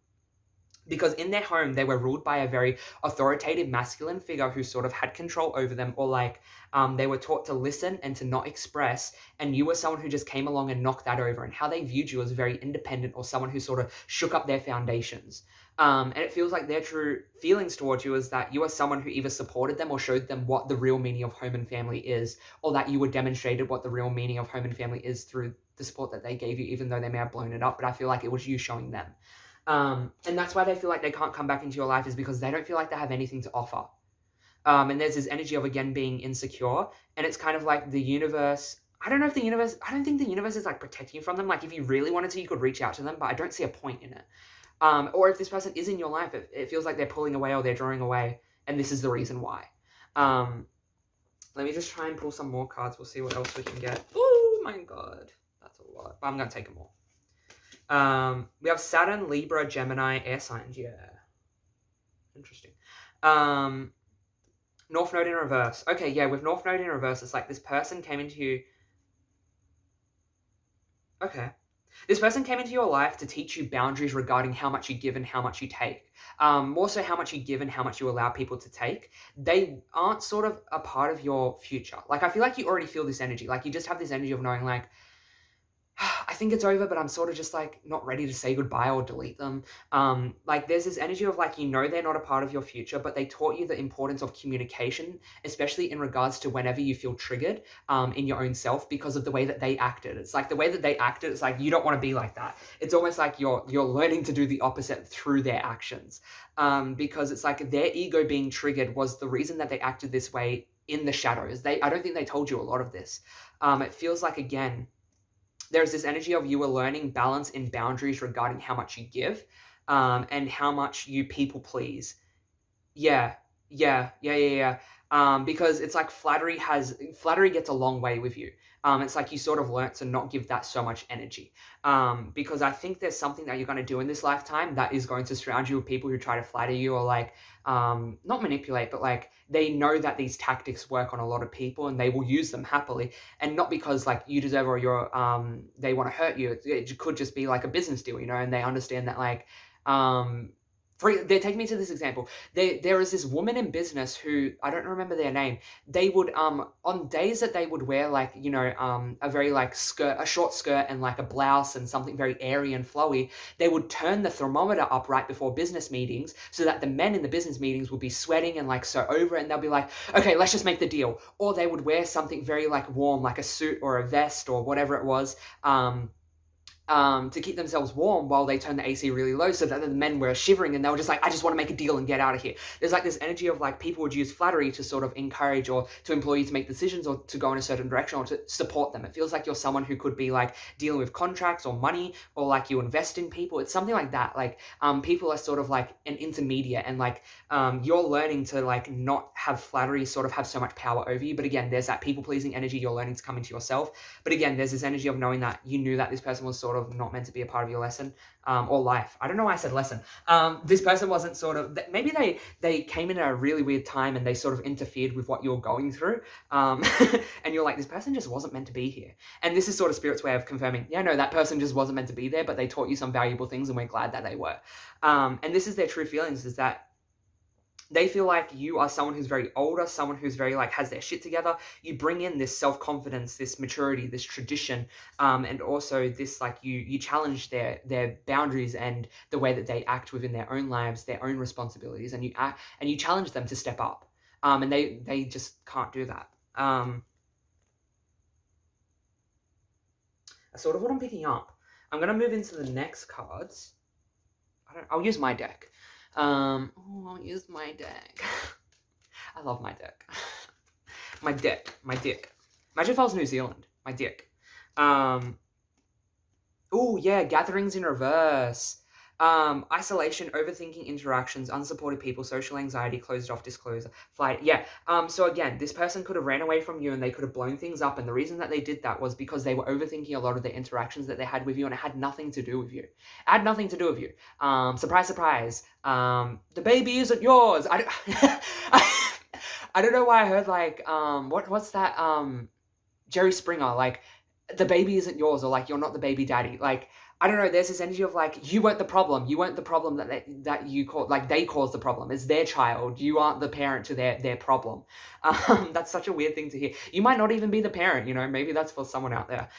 Because in their home, they were ruled by a very authoritative masculine figure who sort of had control over them, or like they were taught to listen and to not express, and you were someone who just came along and knocked that over, and how they viewed you as very independent, or someone who sort of shook up their foundations. And it feels like their true feelings towards you is that you are someone who either supported them or showed them what the real meaning of home and family is, or that you were demonstrated what the real meaning of home and family is through the support that they gave you, even though they may have blown it up. But I feel like it was you showing them. And that's why they feel like they can't come back into your life, is because they don't feel like they have anything to offer. And there's this energy of, again, being insecure. And it's kind of like the universe. I don't think the universe is like protecting you from them. Like if you really wanted to, you could reach out to them, but I don't see a point in it. Or if this person is in your life, it feels like they're pulling away or they're drawing away. And this is the reason why. Let me just try and pull some more cards. We'll see what else we can get. Oh my god. That's a lot. But I'm going to take them all. We have Saturn, Libra, Gemini, air signs. Yeah. Interesting. North Node in reverse. Okay, yeah, with North Node in reverse, it's like this person came into you. Okay. This person came into your life to teach you boundaries regarding how much you give and how much you take. More so how much you give and how much you allow people to take. They aren't sort of a part of your future. Like, I feel like you already feel this energy. Like, you just have this energy of knowing, like, I think it's over, but I'm sort of just like not ready to say goodbye or delete them. Like there's this energy of like, you know, they're not a part of your future, but they taught you the importance of communication, especially in regards to whenever you feel triggered in your own self because of the way that they acted. It's like the way that they acted, it's like you don't want to be like that. It's almost like you're learning to do the opposite through their actions. Because it's like their ego being triggered was the reason that they acted this way in the shadows. I don't think they told you a lot of this. It feels like, again, there's this energy of you are learning balance in boundaries regarding how much you give and how much you people please. Yeah. Because it's like flattery gets a long way with you. It's like you sort of learnt to not give that so much energy. Because I think there's something that you're going to do in this lifetime that is going to surround you with people who try to flatter you or like, not manipulate, but like they know that these tactics work on a lot of people and they will use them happily. And not because like you deserve or they want to hurt you. It could just be like a business deal, you know, and they understand that like, they take me to this example. There is this woman in business who I don't remember their name. They would on days that they would wear like, you know, a very like a short skirt and like a blouse and something very airy and flowy, they would turn the thermometer up right before business meetings so that the men in the business meetings would be sweating and like so over it, and they'll be like, okay, let's just make the deal. Or they would wear something very like warm, like a suit or a vest or whatever it was. To keep themselves warm while they turn the AC really low so that the men were shivering and they were just like, I just want to make a deal and get out of here. There's like this energy of like people would use flattery to sort of encourage or to employ you to make decisions or to go in a certain direction or to support them. It feels like you're someone who could be like dealing with contracts or money or like you invest in people. It's something like that. Like people are sort of like an intermediate and like you're learning to like not have flattery sort of have so much power over you. But again, there's that people pleasing energy you're learning to come into yourself. But again, there's this energy of knowing that you knew that this person was sort of not meant to be a part of your lesson or life. I don't know why I said lesson. This person wasn't sort of, maybe they came in at a really weird time and they sort of interfered with what you're going through. And you're like, this person just wasn't meant to be here. And this is sort of Spirit's way of confirming, yeah, no, that person just wasn't meant to be there, but they taught you some valuable things and we're glad that they were. And this is their true feelings, is that they feel like you are someone who's very older, someone who's very like has their shit together. You bring in this self-confidence, this maturity, this tradition, and also this like you challenge their boundaries and the way that they act within their own lives, their own responsibilities, and you challenge them to step up. And they just can't do that. That's sort of what I'm picking up. I'm gonna move into the next cards. I'll use my deck. I'll use my deck. I love my deck. my dick. Imagine if I was New Zealand. My dick. Oh yeah, gatherings in reverse. Isolation, overthinking interactions, unsupported people, social anxiety, closed off, disclosure, flight. Yeah. So again, this person could have ran away from you and they could have blown things up. And the reason that they did that was because they were overthinking a lot of the interactions that they had with you, and it had nothing to do with you. It had nothing to do with you. Surprise, surprise. The baby isn't yours. I don't know why I heard like, what's that? Jerry Springer, like, the baby isn't yours, or like, you're not the baby daddy. Like, I don't know, there's this energy of like, you weren't the problem. You weren't the problem that you caused, like they caused the problem. It's their child. You aren't the parent to their problem. That's such a weird thing to hear. You might not even be the parent, you know, maybe that's for someone out there.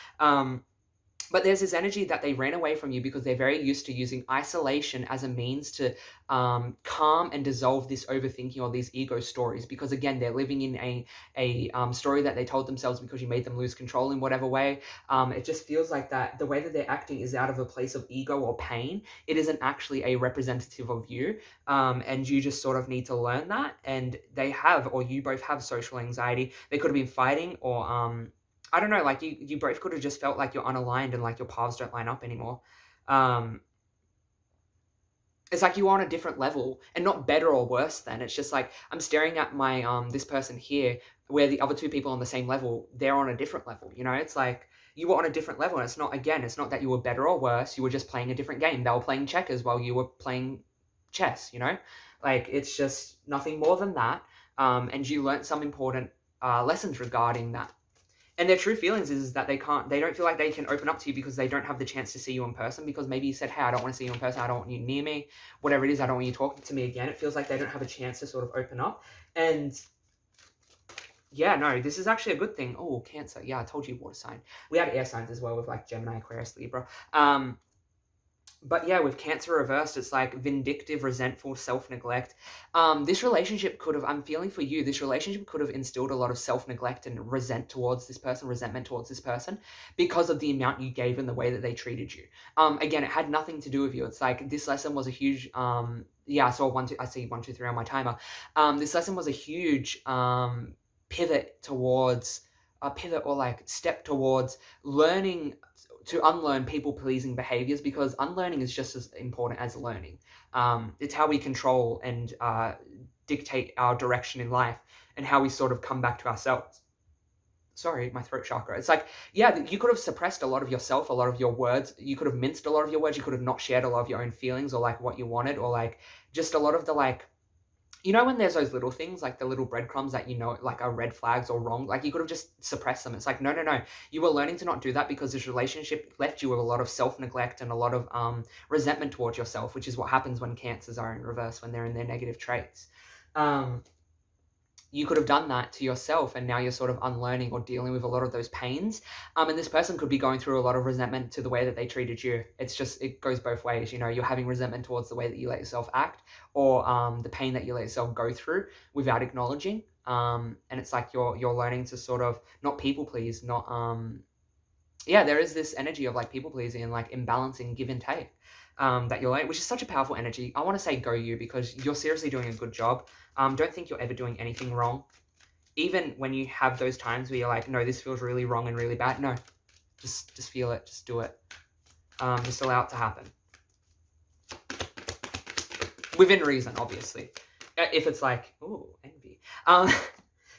But there's this energy that they ran away from you because they're very used to using isolation as a means to calm and dissolve this overthinking or these ego stories. Because again, they're living in a story that they told themselves because you made them lose control in whatever way. It just feels like that the way that they're acting is out of a place of ego or pain. It isn't actually a representative of you. And you just sort of need to learn that. And they have, or you both have, social anxiety. They could have been fighting, or I don't know, like you both could have just felt like you're unaligned and like your paths don't line up anymore. It's like you're on a different level, and not better or worse than. It's just like, I'm staring at my, this person here where the other two people on the same level, they're on a different level, you know? It's like, you were on a different level, and it's not, again, it's not that you were better or worse, you were just playing a different game. They were playing checkers while you were playing chess, you know? Like, it's just nothing more than that, and you learnt some important lessons regarding that. And their true feelings is that they don't feel like they can open up to you because they don't have the chance to see you in person, because maybe you said, hey, I don't want to see you in person, I don't want you near me, whatever it is, I don't want you talking to me again. It feels like they don't have a chance to sort of open up. And yeah, no, this is actually a good thing. Oh, Cancer. Yeah, I told you water sign. We had air signs as well with like Gemini, Aquarius, Libra. But yeah, with Cancer reversed, it's like vindictive, resentful, self-neglect. This relationship could have, I'm feeling for you, this relationship could have instilled a lot of self-neglect and resentment towards this person because of the amount you gave and the way that they treated you. Again, it had nothing to do with you. It's like, this lesson was a huge, yeah, I see 1, 2, 3 on my timer. This lesson was a huge, pivot or like step towards learning to unlearn people-pleasing behaviors, because unlearning is just as important as learning. It's how we control and dictate our direction in life, and how we sort of come back to ourselves. Sorry, my throat chakra. It's like, yeah, you could have suppressed a lot of yourself, a lot of your words. You could have minced a lot of your words. You could have not shared a lot of your own feelings, or like what you wanted, or like just a lot of the like, you know, when there's those little things, like the little breadcrumbs that, you know, like are red flags or wrong, like you could have just suppressed them. It's like, no. You were learning to not do that, because this relationship left you with a lot of self-neglect and a lot of resentment towards yourself, which is what happens when Cancers are in reverse, when they're in their negative traits. You could have done that to yourself, and now you're sort of unlearning or dealing with a lot of those pains. And this person could be going through a lot of resentment to the way that they treated you. It's just, it goes both ways. You know, you're having resentment towards the way that you let yourself act, or the pain that you let yourself go through without acknowledging. And it's like you're learning to sort of not people please, not yeah, there is this energy of like people pleasing and like imbalancing, give and take, that you're learning, which is such a powerful energy. I want to say go you, because you're seriously doing a good job. Don't think you're ever doing anything wrong. Even when you have those times where you're like, no, this feels really wrong and really bad. No, just feel it. Just do it. Just allow it to happen. Within reason, obviously. If it's like, ooh, envy.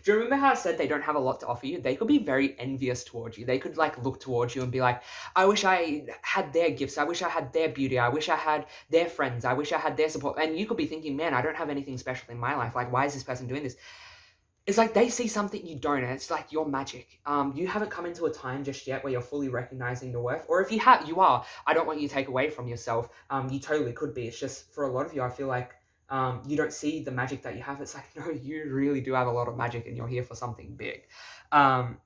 Do you remember how I said they don't have a lot to offer you? They could be very envious towards you. They could like look towards you and be like, I wish I had their gifts. I wish I had their beauty. I wish I had their friends. I wish I had their support. And you could be thinking, man, I don't have anything special in my life. Like, why is this person doing this? It's like they see something you don't, and it's like your magic. You haven't come into a time just yet where you're fully recognizing your worth. Or if you have, you are. I don't want you to take away from yourself. You totally could be. It's just for a lot of you, I feel like you don't see the magic that you have. It's like, no, you really do have a lot of magic, and you're here for something big. And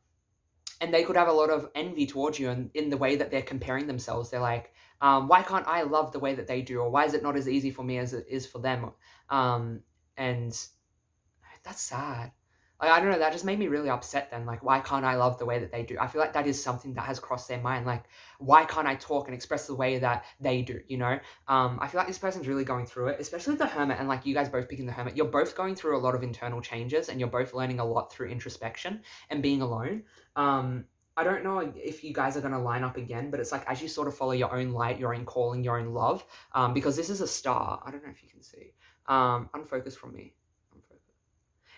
they could have a lot of envy towards you, and in the way that they're comparing themselves. They're like, why can't I love the way that they do? Or why is it not as easy for me as it is for them? And that's sad. Like, I don't know, that just made me really upset then. Like, why can't I love the way that they do? I feel like that is something that has crossed their mind. Like, why can't I talk and express the way that they do, you know? I feel like this person's really going through it, especially the Hermit, and like you guys both picking the Hermit. You're both going through a lot of internal changes, and you're both learning a lot through introspection and being alone. I don't know if you guys are going to line up again, but it's like as you sort of follow your own light, your own calling, your own love, because this is a star. I don't know if you can see. Unfocus from me.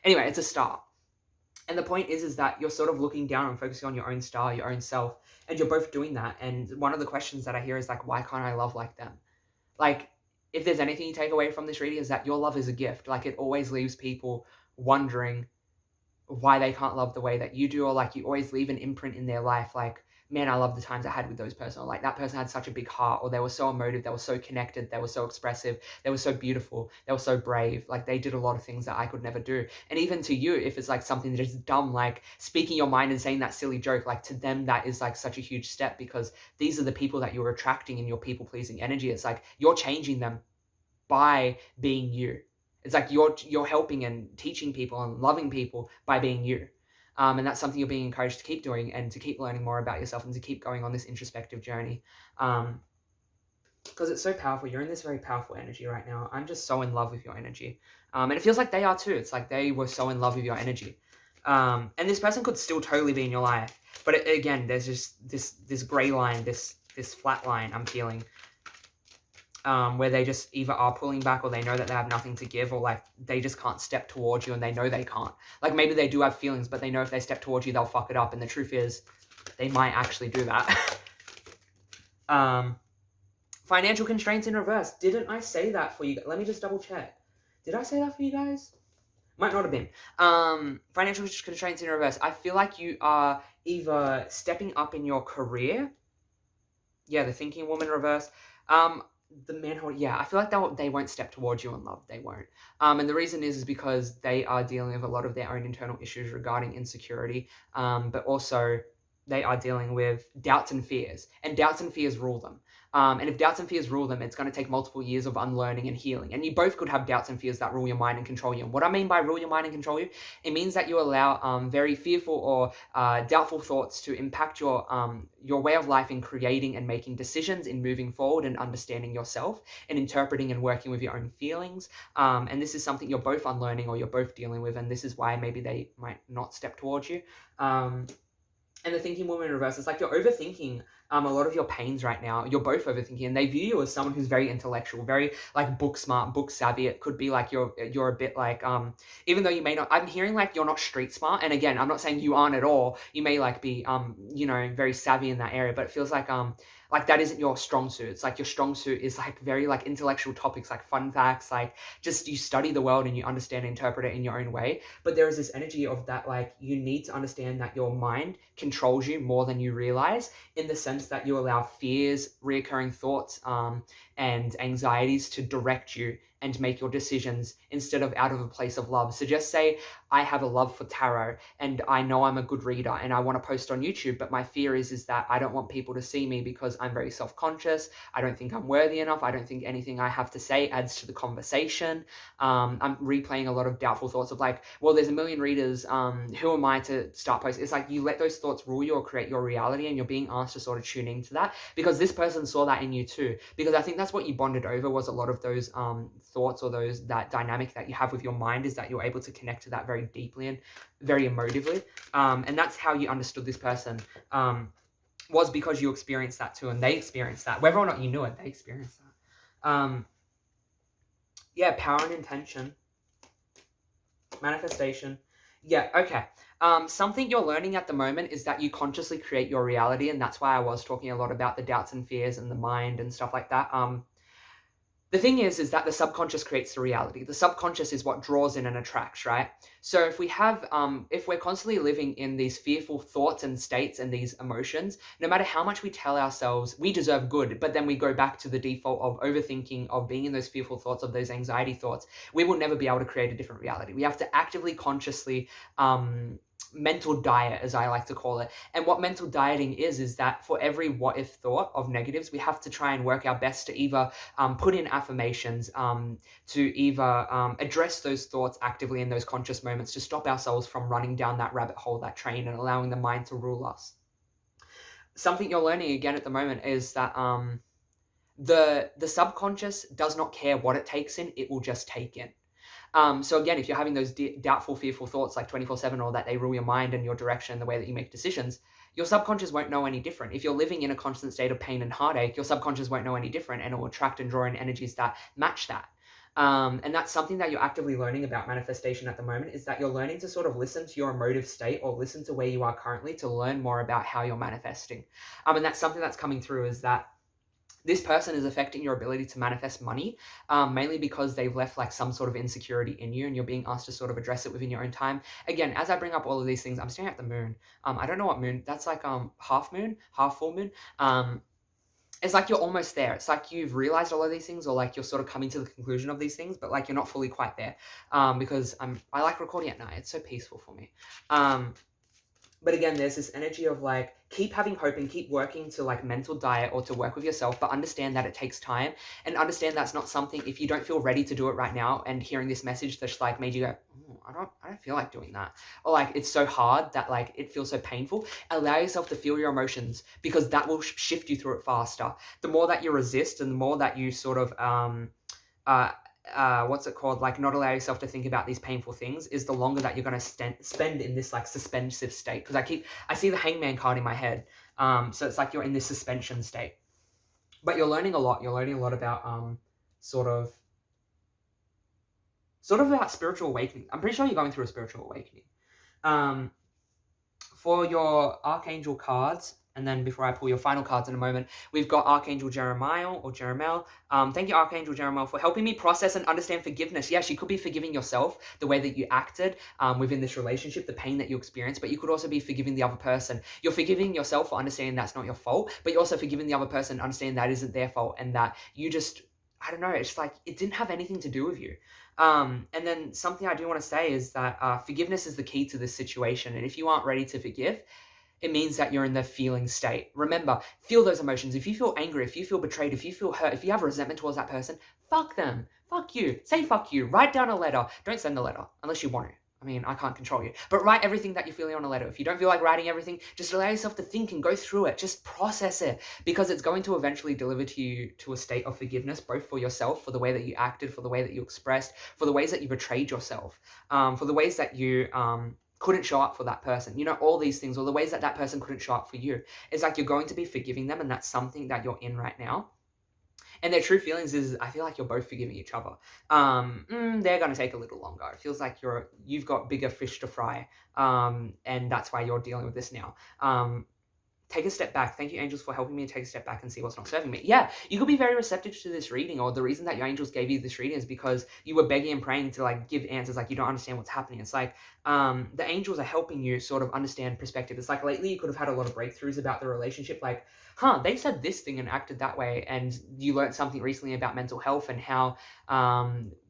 Anyway, it's a star. And the point is that you're sort of looking down and focusing on your own star, your own self, and you're both doing that. And one of the questions that I hear is like, why can't I love like them? Like, if there's anything you take away from this reading, is that your love is a gift. Like, it always leaves people wondering why they can't love the way that you do, or like you always leave an imprint in their life. Like, man, I love the times I had with those person, or like that person had such a big heart, or they were so emotive, they were so connected, they were so expressive, they were so beautiful, they were so brave. Like, they did a lot of things that I could never do. And even to you, if it's like something that is dumb, like speaking your mind and saying that silly joke, like to them that is like such a huge step, because these are the people that you're attracting in your people-pleasing energy. It's like you're changing them by being you. It's like you're helping and teaching people and loving people by being you. And that's something you're being encouraged to keep doing, and to keep learning more about yourself, and to keep going on this introspective journey. Because it's so powerful. You're in this very powerful energy right now. I'm just so in love with your energy. And it feels like they are too. It's like they were so in love with your energy. And this person could still totally be in your life. But again, there's just this gray line, this flat line I'm feeling. where they just either are pulling back or they know that they have nothing to give, or like they just can't step towards you and they know they can't. Like maybe they do have feelings, but they know if they step towards you, they'll fuck it up. And the truth is, they might actually do that. Financial constraints in reverse. Didn't I say that for you? Let me just double check. Did I say that for you guys? Might not have been. Financial constraints in reverse. I feel like you are either stepping up in your career. Yeah, the thinking woman reverse. The manhole. Yeah, I feel like they won't step towards you in love. They won't. And the reason is because they are dealing with a lot of their own internal issues regarding insecurity. But also they are dealing with doubts and fears, and doubts and fears rule them. And if doubts and fears rule them, it's going to take multiple years of unlearning and healing. And you both could have doubts and fears that rule your mind and control you. And what I mean by rule your mind and control you, it means that you allow very fearful or doubtful thoughts to impact your way of life in creating and making decisions, in moving forward and understanding yourself, and interpreting and working with your own feelings. And this is something you're both unlearning or you're both dealing with. And this is why maybe they might not step towards you. And the thinking woman in reverse is like you're overthinking a lot of your pains right now. You're both overthinking, and they view you as someone who's very intellectual, very like book smart, book savvy. It could be like you're a bit like even though you may not, I'm hearing like you're not street smart. And again, I'm not saying you aren't at all. You may like be very savvy in that area, but it feels like that isn't your strong suit. It's like your strong suit is like very like intellectual topics, like fun facts, like just you study the world and you understand and interpret it in your own way. But there is this energy of that, like you need to understand that your mind controls you more than you realize, in the sense that you allow fears, reoccurring thoughts, and anxieties to direct you and make your decisions instead of out of a place of love. So just say, I have a love for tarot and I know I'm a good reader and I want to post on YouTube, but my fear is that I don't want people to see me because I'm very self-conscious. I don't think I'm worthy enough. I don't think anything I have to say adds to the conversation. I'm replaying a lot of doubtful thoughts of like, well, there's a million readers. Who am I to start posting? It's like you let those thoughts rule you or create your reality, and you're being asked to sort of tune into that because this person saw that in you too. Because I think that's what you bonded over, was a lot of those thoughts or that dynamic that you have with your mind, is that you're able to connect to that very deeply and very emotively. And that's how you understood this person, was because you experienced that too, and they experienced that. Whether or not you knew it, they experienced that. Yeah, power and intention. Manifestation. Yeah, okay. Something you're learning at the moment is that you consciously create your reality, and that's why I was talking a lot about the doubts and fears and the mind and stuff like that. The thing is that the subconscious creates the reality. The subconscious is what draws in and attracts, right? So if we have, if we're constantly living in these fearful thoughts and states and these emotions, no matter how much we tell ourselves we deserve good, but then we go back to the default of overthinking, of being in those fearful thoughts, of those anxiety thoughts, we will never be able to create a different reality. We have to actively, consciously, mental diet, as I like to call it. And what mental dieting is that for every what if thought of negatives, we have to try and work our best to either put in affirmations, to either address those thoughts actively in those conscious moments, to stop ourselves from running down that rabbit hole, that train, and allowing the mind to rule us. Something you're learning again at the moment is that the subconscious does not care what it takes in, it will just take in. So again, if you're having those doubtful, fearful thoughts like 24/7, or that they rule your mind and your direction and the way that you make decisions, your subconscious won't know any different. If you're living in a constant state of pain and heartache, your subconscious won't know any different, and it will attract and draw in energies that match that. And that's something that you're actively learning about manifestation at the moment, is that you're learning to sort of listen to your emotive state, or listen to where you are currently, to learn more about how you're manifesting. And that's something that's coming through, is that this person is affecting your ability to manifest money, mainly because they've left like some sort of insecurity in you, and you're being asked to sort of address it within your own time. Again, as I bring up all of these things, I'm staring at the moon. I don't know what moon, that's like half moon, half full moon. It's like you're almost there. It's like you've realized all of these things, or like you're sort of coming to the conclusion of these things, but like you're not fully quite there. Because I like recording at night. It's so peaceful for me. But again, there's this energy of like, keep having hope and keep working to like mental diet or to work with yourself, but understand that it takes time, and understand that's not something, if you don't feel ready to do it right now, and hearing this message that's like made you go, oh, I don't feel like doing that. Or like, it's so hard that like, it feels so painful. Allow yourself to feel your emotions, because that will shift you through it faster. The more that you resist, and the more that you sort of, like not allow yourself to think about these painful things, is the longer that you're going to spend in this like suspensive state. Because I see the Hangman card in my head. So it's like you're in this suspension state. But you're learning a lot. You're learning a lot about sort of about spiritual awakening. I'm pretty sure you're going through a spiritual awakening. Um, for your Archangel cards, and then before I pull your final cards in a moment, we've got Archangel Jeremiah or Jeremiel. Thank you, Archangel Jeremiel, for helping me process and understand forgiveness. Yes, you could be forgiving yourself, the way that you acted within this relationship, the pain that you experienced, but you could also be forgiving the other person. You're forgiving yourself for understanding that's not your fault, but you're also forgiving the other person, understanding that isn't their fault, and that you just, I don't know, it's like it didn't have anything to do with you. And then something I do want to say is that forgiveness is the key to this situation. And if you aren't ready to forgive, it means that you're in the feeling state. Remember, feel those emotions. If you feel angry, if you feel betrayed, if you feel hurt, if you have resentment towards that person, fuck them. Fuck you. Say fuck you. Write down a letter. Don't send the letter unless you want to. I mean, I can't control you. But write everything that you're feeling on a letter. If you don't feel like writing everything, just allow yourself to think and go through it. Just process it, because it's going to eventually deliver to you to a state of forgiveness, both for yourself, for the way that you acted, for the way that you expressed, for the ways that you betrayed yourself, for the ways that you couldn't show up for that person. You know, all these things, or the ways that that person couldn't show up for you. It's like you're going to be forgiving them, and that's something that you're in right now. And their true feelings is, I feel like you're both forgiving each other. They're going to take a little longer. It feels like you've got bigger fish to fry, and that's why you're dealing with this now. Take a step back. Thank you, angels, for helping me take a step back and see what's not serving me. Yeah, you could be very receptive to this reading, or the reason that your angels gave you this reading is because you were begging and praying to like give answers, like you don't understand what's happening. It's like the angels are helping you sort of understand perspective. It's like lately you could have had a lot of breakthroughs about the relationship, like, they said this thing and acted that way, and you learned something recently about mental health and how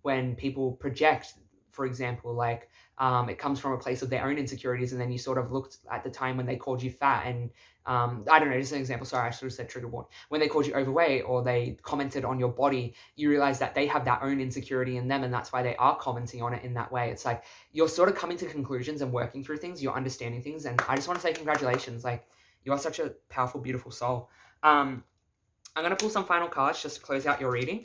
when people project, for example, like it comes from a place of their own insecurities, and then you sort of looked at the time when they called you fat, and I don't know, just an example, sorry, I should have said trigger warning. When they called you overweight, or they commented on your body, you realize that they have that own insecurity in them, and that's why they are commenting on it in that way. It's like you're sort of coming to conclusions and working through things, you're understanding things, and I just want to say congratulations. Like, you are such a powerful, beautiful soul. I'm going to pull some final cards just to close out your reading.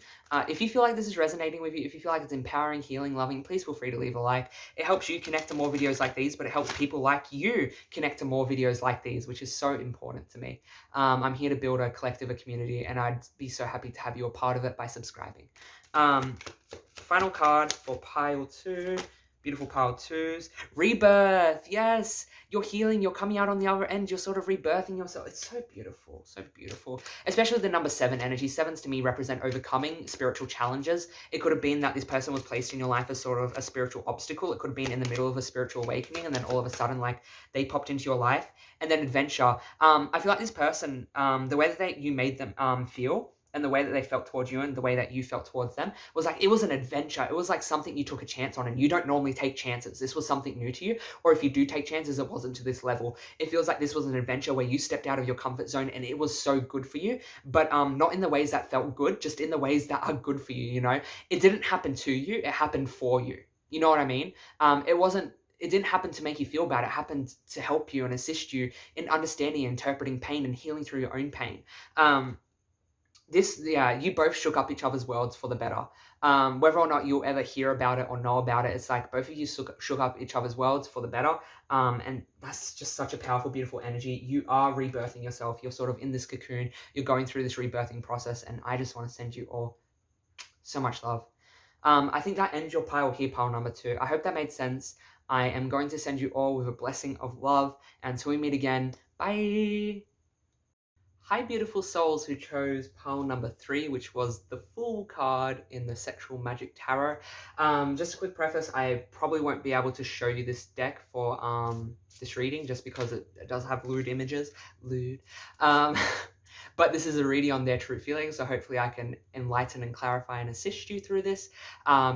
If you feel like this is resonating with you, if you feel like it's empowering, healing, loving, please feel free to leave a like. It helps you connect to more videos like these, but it helps people like you connect to more videos like these, which is so important to me. I'm here to build a collective, a community, and I'd be so happy to have you a part of it by subscribing. Final card for pile 2. Beautiful pile 2s. Rebirth. Yes. You're healing. You're coming out on the other end. You're sort of rebirthing yourself. It's so beautiful. So beautiful. Especially the number 7 energy. 7s to me represent overcoming spiritual challenges. It could have been that this person was placed in your life as sort of a spiritual obstacle. It could have been in the middle of a spiritual awakening, and then all of a sudden, like, they popped into your life. And then adventure. I feel like this person, the way that you made them feel, and the way that they felt towards you and the way that you felt towards them was like, it was an adventure. It was like something you took a chance on, and you don't normally take chances. This was something new to you, or if you do take chances, it wasn't to this level. It feels like this was an adventure where you stepped out of your comfort zone, and it was so good for you, but not in the ways that felt good, just in the ways that are good for you, you know? It didn't happen to you, it happened for you. You know what I mean? It didn't happen to make you feel bad. It happened to help you and assist you in understanding and interpreting pain and healing through your own pain. You both shook up each other's worlds for the better. Whether or not you'll ever hear about it or know about it, it's like both of you shook up each other's worlds for the better. And that's just such a powerful, beautiful energy. You are rebirthing yourself. You're sort of in this cocoon. You're going through this rebirthing process, and I just want to send you all so much love. I think that ends your pile here, pile number 2. I hope that made sense. I am going to send you all with a blessing of love, and until we meet again, bye! Hi, beautiful souls who chose pile number 3, which was the full card in the Sexual Magic Tarot. Just a quick preface, I probably won't be able to show you this deck for this reading, just because it does have lewd images. Lewd. But this is a reading on their true feelings, so hopefully I can enlighten and clarify and assist you through this.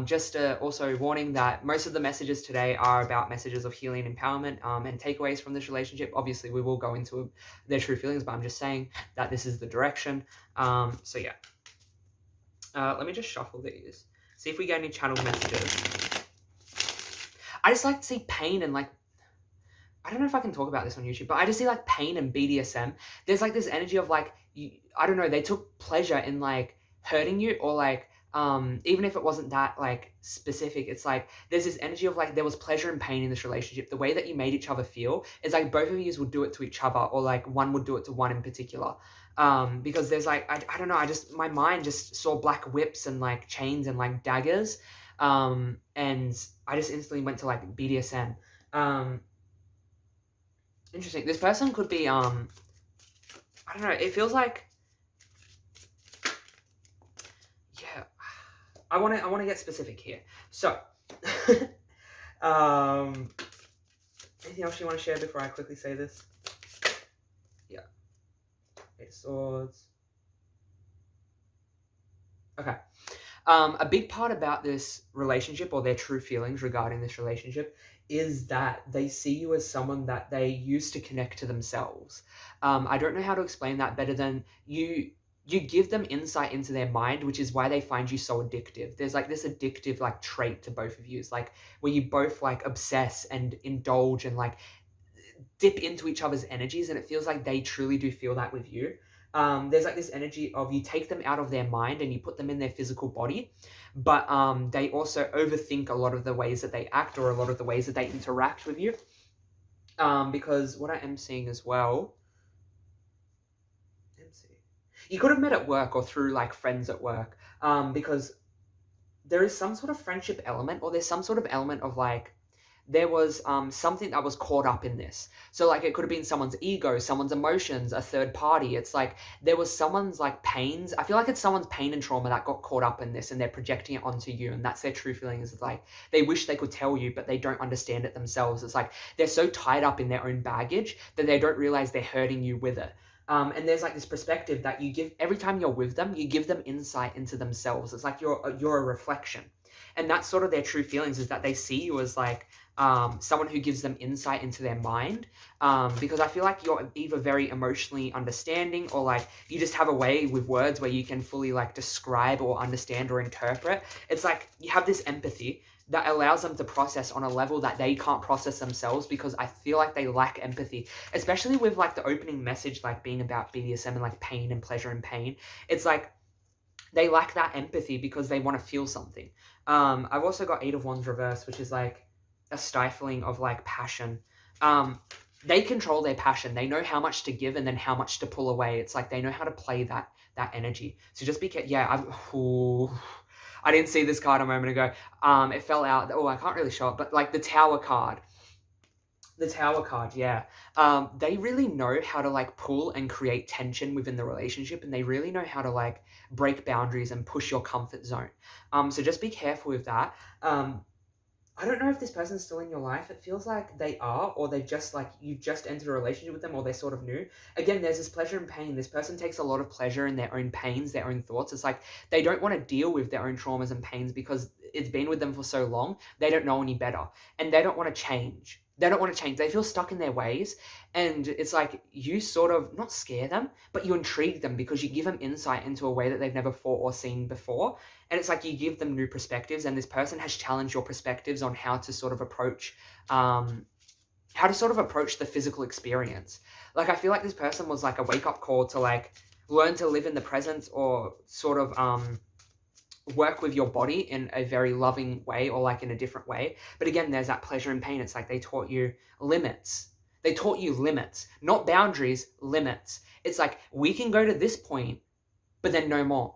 Just also warning that most of the messages today are about messages of healing and empowerment and takeaways from this relationship. Obviously, we will go into their true feelings, but I'm just saying that this is the direction. So yeah. Let me just shuffle these. See if we get any channeled messages. I just like to see pain and like, I don't know if I can talk about this on YouTube, but I just see like pain and BDSM. There's like this energy of like, I don't know, they took pleasure in like hurting you, or like even if it wasn't that like specific, it's like there's this energy of like there was pleasure and pain in this relationship. The way that you made each other feel is like both of you would do it to each other, or like one would do it to one in particular. Because there's like I don't know, my mind just saw black whips and like chains and like daggers, and I just instantly went to like BDSM. Interesting. This person could be I don't know. It feels like, yeah. I want to get specific here. So, anything else you want to share before I quickly say this? Yeah. Eight of Swords. Okay. A big part about this relationship, or their true feelings regarding this relationship, is that they see you as someone that they used to connect to themselves. I don't know how to explain that better than you give them insight into their mind, which is why they find you so addictive. There's like this addictive like trait to both of you. It's like where you both like obsess and indulge and like dip into each other's energies, and it feels like they truly do feel that with you. There's like this energy of you take them out of their mind and you put them in their physical body, but they also overthink a lot of the ways that they act, or a lot of the ways that they interact with you. Because what I am seeing as well, you could have met at work or through like friends at work, because there is some sort of friendship element, or there's some sort of element of like, there was something that was caught up in this. So like it could have been someone's ego, someone's emotions, a third party. It's like there was someone's like pains. I feel like it's someone's pain and trauma that got caught up in this, and they're projecting it onto you, and that's their true feelings. It's like they wish they could tell you, but they don't understand it themselves. It's like they're so tied up in their own baggage that they don't realize they're hurting you with it. And there's like this perspective that you give every time you're with them, you give them insight into themselves. It's like you're a reflection. And that's sort of their true feelings, is that they see you as like someone who gives them insight into their mind, because I feel like you're either very emotionally understanding, or like you just have a way with words where you can fully like describe or understand or interpret. It's like you have this empathy that allows them to process on a level that they can't process themselves, because I feel like they lack empathy, especially with like the opening message like being about BDSM and like pain and pleasure and pain. It's like they lack that empathy because they want to feel something. I've also got Eight of Wands reverse, which is like a stifling of like passion. They control their passion. They know how much to give and then how much to pull away. It's like they know how to play that energy. So just be careful. Yeah, I didn't see this card a moment ago. It fell out. Oh, I can't really show it, but like the Tower card. The Tower card, yeah. They really know how to like pull and create tension within the relationship, and they really know how to like break boundaries and push your comfort zone. So just be careful with that. I don't know if this person's still in your life. It feels like they are, or they've just like, you've just entered a relationship with them, or they're sort of new. Again, there's this pleasure and pain. This person takes a lot of pleasure in their own pains, their own thoughts. It's like they don't want to deal with their own traumas and pains because it's been with them for so long. They don't know any better, and they don't want to change. They don't want to change. They feel stuck in their ways. And it's like you sort of not scare them, but you intrigue them because you give them insight into a way that they've never thought or seen before. And it's like you give them new perspectives, and this person has challenged your perspectives on how to sort of approach the physical experience. Like I feel like this person was like a wake-up call to like learn to live in the present, or sort of work with your body in a very loving way, or like in a different way. But again, there's that pleasure and pain. It's like they taught you limits. They taught you limits, not boundaries, limits. It's like we can go to this point, but then no more.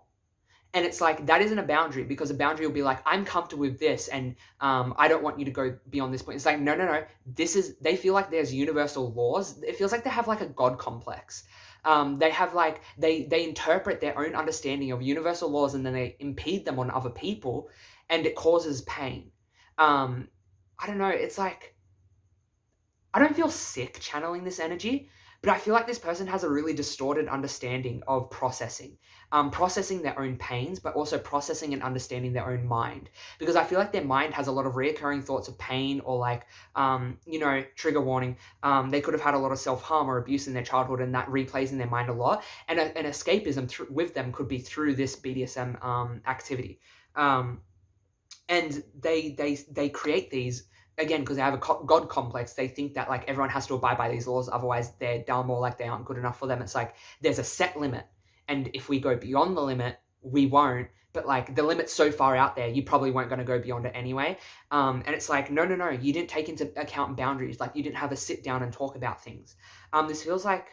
And it's like, that isn't a boundary, because a boundary will be like, I'm comfortable with this, and I don't want you to go beyond this point. It's like, no. They feel like there's universal laws. It feels like they have like a God complex. They have like, they interpret their own understanding of universal laws, and then they impede them on other people, and it causes pain. I don't know. It's like, I don't feel sick channeling this energy, but I feel like this person has a really distorted understanding of processing. Processing their own pains, but also processing and understanding their own mind. Because I feel like their mind has a lot of reoccurring thoughts of pain, or like, trigger warning. They could have had a lot of self-harm or abuse in their childhood, and that replays in their mind a lot. And an escapism with them could be through this BDSM activity. And they create these, again, because they have a God complex. They think that like everyone has to abide by these laws, otherwise they're dumb, or like they aren't good enough for them. It's like there's a set limit, and if we go beyond the limit, we won't, but like the limit's so far out there, you probably weren't going to go beyond it anyway. And it's like, no, you didn't take into account boundaries. Like you didn't have a sit down and talk about things. This feels like,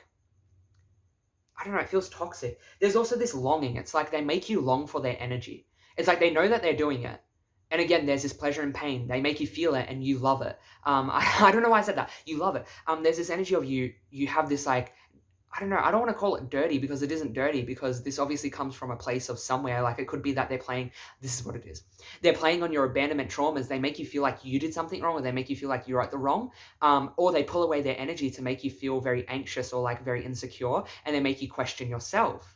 I don't know, it feels toxic. There's also this longing. It's like they make you long for their energy. It's like they know that they're doing it. And again, there's this pleasure and pain. They make you feel it and you love it. I don't know why I said that. You love it. There's this energy of you have this like, I don't know, I don't want to call it dirty because it isn't dirty, because this obviously comes from a place of somewhere. Like it could be that they're playing, this is what it is. They're playing on your abandonment traumas. They make you feel like you did something wrong, or they make you feel like you're at the wrong. Or they pull away their energy to make you feel very anxious or like very insecure, and they make you question yourself.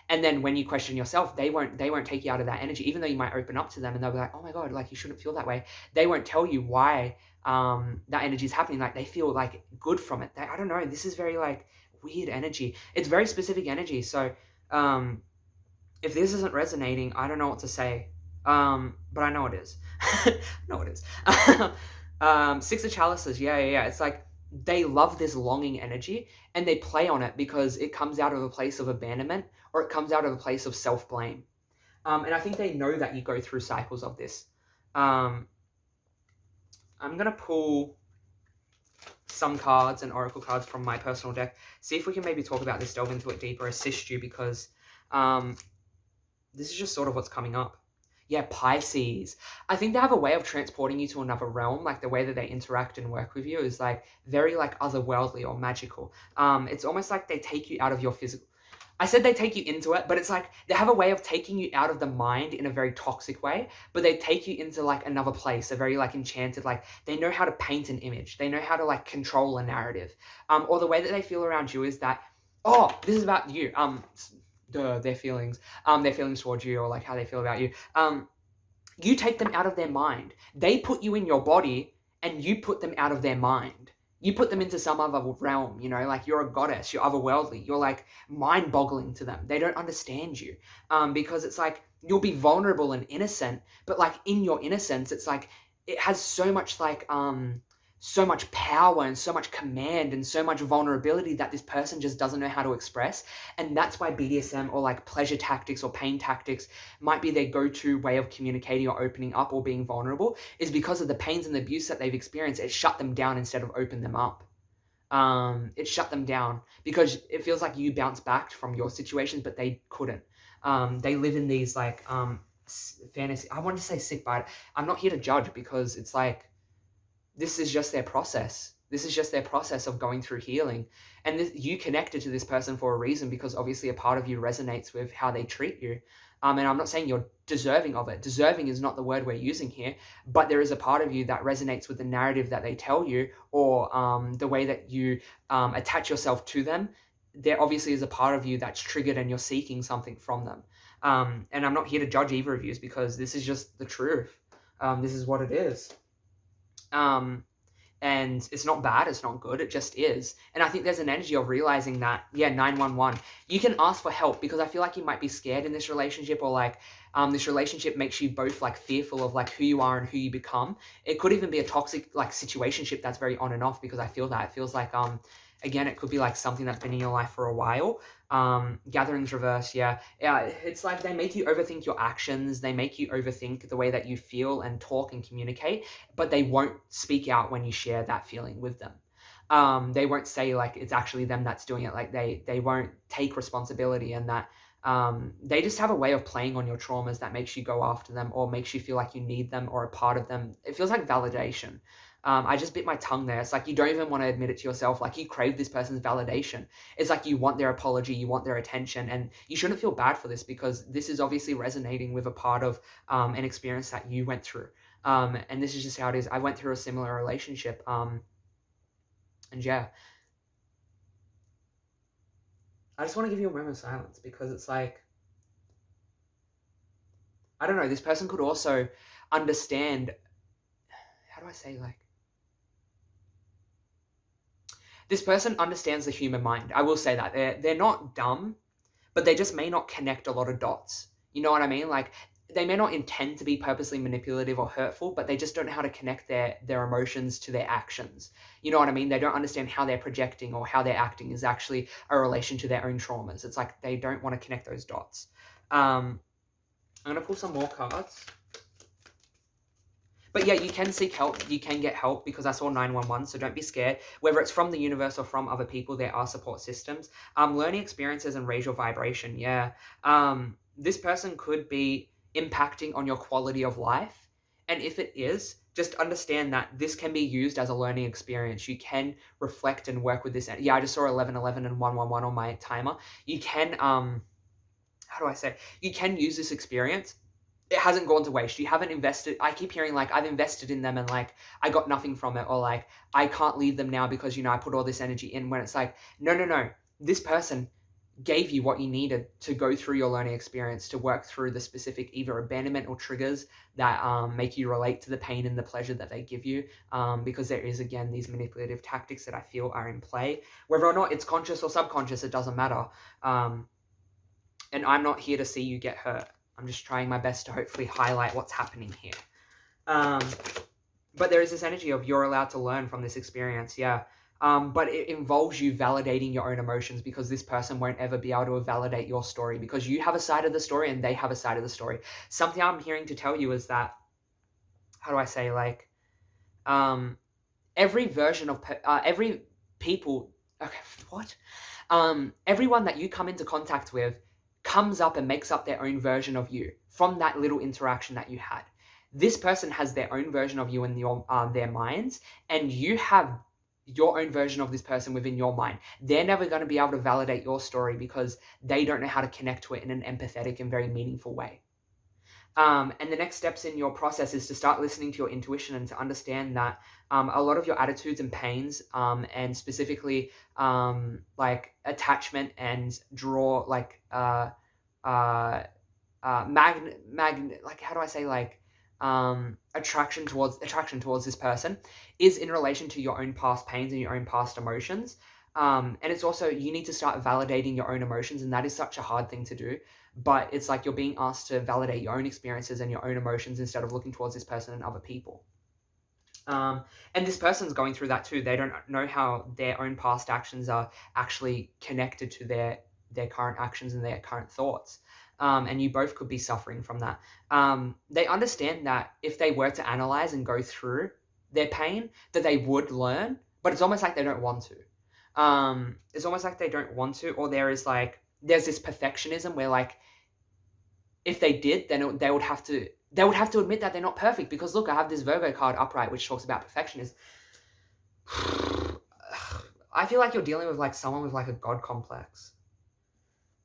And then when you question yourself, they won't take you out of that energy, even though you might open up to them and they'll be like, oh my God, like you shouldn't feel that way. They won't tell you why that energy is happening. Like they feel like good from it. I don't know. This is very like weird energy. It's very specific energy. So if this isn't resonating, I don't know what to say. But I know it is. I know it is. Six of Chalices. Yeah. It's like they love this longing energy and they play on it because it comes out of a place of abandonment, or it comes out of a place of self-blame. And I think they know that you go through cycles of this. I'm going to pull some cards and oracle cards from my personal deck. See if we can maybe talk about this, delve into it deeper, assist you, because this is just sort of what's coming up. Yeah, Pisces. I think they have a way of transporting you to another realm. Like the way that they interact and work with you is like very like otherworldly or magical. It's almost like they take you out of your physical. I said they take you into it, but it's like they have a way of taking you out of the mind in a very toxic way, but they take you into like another place, a very like enchanted, like they know how to paint an image. They know how to like control a narrative. Or the way that they feel around you is that, oh, this is about you. Their feelings towards you, or like how they feel about you. You take them out of their mind. They put you in your body and you put them out of their mind. You put them into some other realm, you know, like you're a goddess, you're otherworldly, you're like mind-boggling to them. They don't understand you because it's like you'll be vulnerable and innocent, but like in your innocence, it's like it has so much like so much power and so much command and so much vulnerability that this person just doesn't know how to express. And that's why BDSM or like pleasure tactics or pain tactics might be their go-to way of communicating or opening up or being vulnerable, is because of the pains and the abuse that they've experienced. It shut them down instead of open them up. It shut them down because it feels like you bounced back from your situations, but they couldn't. They live in these like fantasy. I want to say sick, but I'm not here to judge, because it's like, this is just their process. This is just their process of going through healing. And you connected to this person for a reason, because obviously a part of you resonates with how they treat you. And I'm not saying you're deserving of it. Deserving is not the word we're using here, but there is a part of you that resonates with the narrative that they tell you, or the way that you attach yourself to them. There obviously is a part of you that's triggered and you're seeking something from them. And I'm not here to judge either of you, because this is just the truth. This is what it is. And it's not bad, it's not good, it just is. And I think there's an energy of realizing that, yeah, 911, you can ask for help, because I feel like you might be scared in this relationship, or like this relationship makes you both like fearful of like who you are and who you become. It could even be a toxic like situationship that's very on and off, because I feel that it feels like again, it could be like something that's been in your life for a while. Gatherings reverse, yeah. It's like they make you overthink your actions. They make you overthink the way that you feel and talk and communicate, but they won't speak out when you share that feeling with them. They won't say like it's actually them that's doing it. Like they won't take responsibility, and that they just have a way of playing on your traumas that makes you go after them, or makes you feel like you need them or a part of them. It feels like validation. I just bit my tongue there. It's like you don't even want to admit it to yourself. Like you crave this person's validation. It's like you want their apology, you want their attention, and you shouldn't feel bad for this, because this is obviously resonating with a part of an experience that you went through. And this is just how it is. I went through a similar relationship. And yeah, I just want to give you a moment of silence, because it's like, I don't know, this person could also understand, how do I say, like, this person understands the human mind. I will say that. They're not dumb, but they just may not connect a lot of dots. You know what I mean? Like, they may not intend to be purposely manipulative or hurtful, but they just don't know how to connect their emotions to their actions. You know what I mean? They don't understand how they're projecting or how they're acting is actually a relation to their own traumas. It's like they don't want to connect those dots. I'm going to pull some more cards. But yeah, you can seek help. You can get help because I saw 911, so don't be scared. Whether it's from the universe or from other people, there are support systems. Learning experiences and raise your vibration, yeah. This person could be impacting on your quality of life. And if it is, just understand that this can be used as a learning experience. You can reflect and work with this. Yeah, I just saw 1111 and 111 on my timer. You can, how do I say? You can use this experience. It hasn't gone to waste. You haven't invested. I keep hearing like, I've invested in them and like, I got nothing from it. Or like, I can't leave them now because, you know, I put all this energy in, when it's like, no. This person gave you what you needed to go through your learning experience, to work through the specific either abandonment or triggers that make you relate to the pain and the pleasure that they give you. Because there is, again, these manipulative tactics that I feel are in play. Whether or not it's conscious or subconscious, it doesn't matter. And I'm not here to see you get hurt. I'm just trying my best to hopefully highlight what's happening here. But there is this energy of you're allowed to learn from this experience, yeah. But it involves you validating your own emotions, because this person won't ever be able to validate your story, because you have a side of the story and they have a side of the story. Something I'm hearing to tell you is that, how do I say, like, every version of, every people, okay, what? Everyone that you come into contact with comes up and makes up their own version of you from that little interaction that you had. This person has their own version of you in their minds, and you have your own version of this person within your mind. They're never going to be able to validate your story because they don't know how to connect to it in an empathetic and very meaningful way. And the next steps in your process is to start listening to your intuition and to understand that a lot of your attitudes and pains, and specifically like attachment and draw, like like, how do I say, like attraction towards this person, is in relation to your own past pains and your own past emotions. And it's also, you need to start validating your own emotions, and that is such a hard thing to do. But it's like you're being asked to validate your own experiences and your own emotions instead of looking towards this person and other people. And this person's going through that too. They don't know how their own past actions are actually connected to their current actions and their current thoughts. And you both could be suffering from that. They understand that if they were to analyze and go through their pain, that they would learn, but it's almost like they don't want to. It's almost like they don't want to, or there's this perfectionism where, like, if they did, then they would have to admit that they're not perfect, because look, I have this Virgo card upright which talks about perfectionism. I feel like you're dealing with like someone with like a God complex.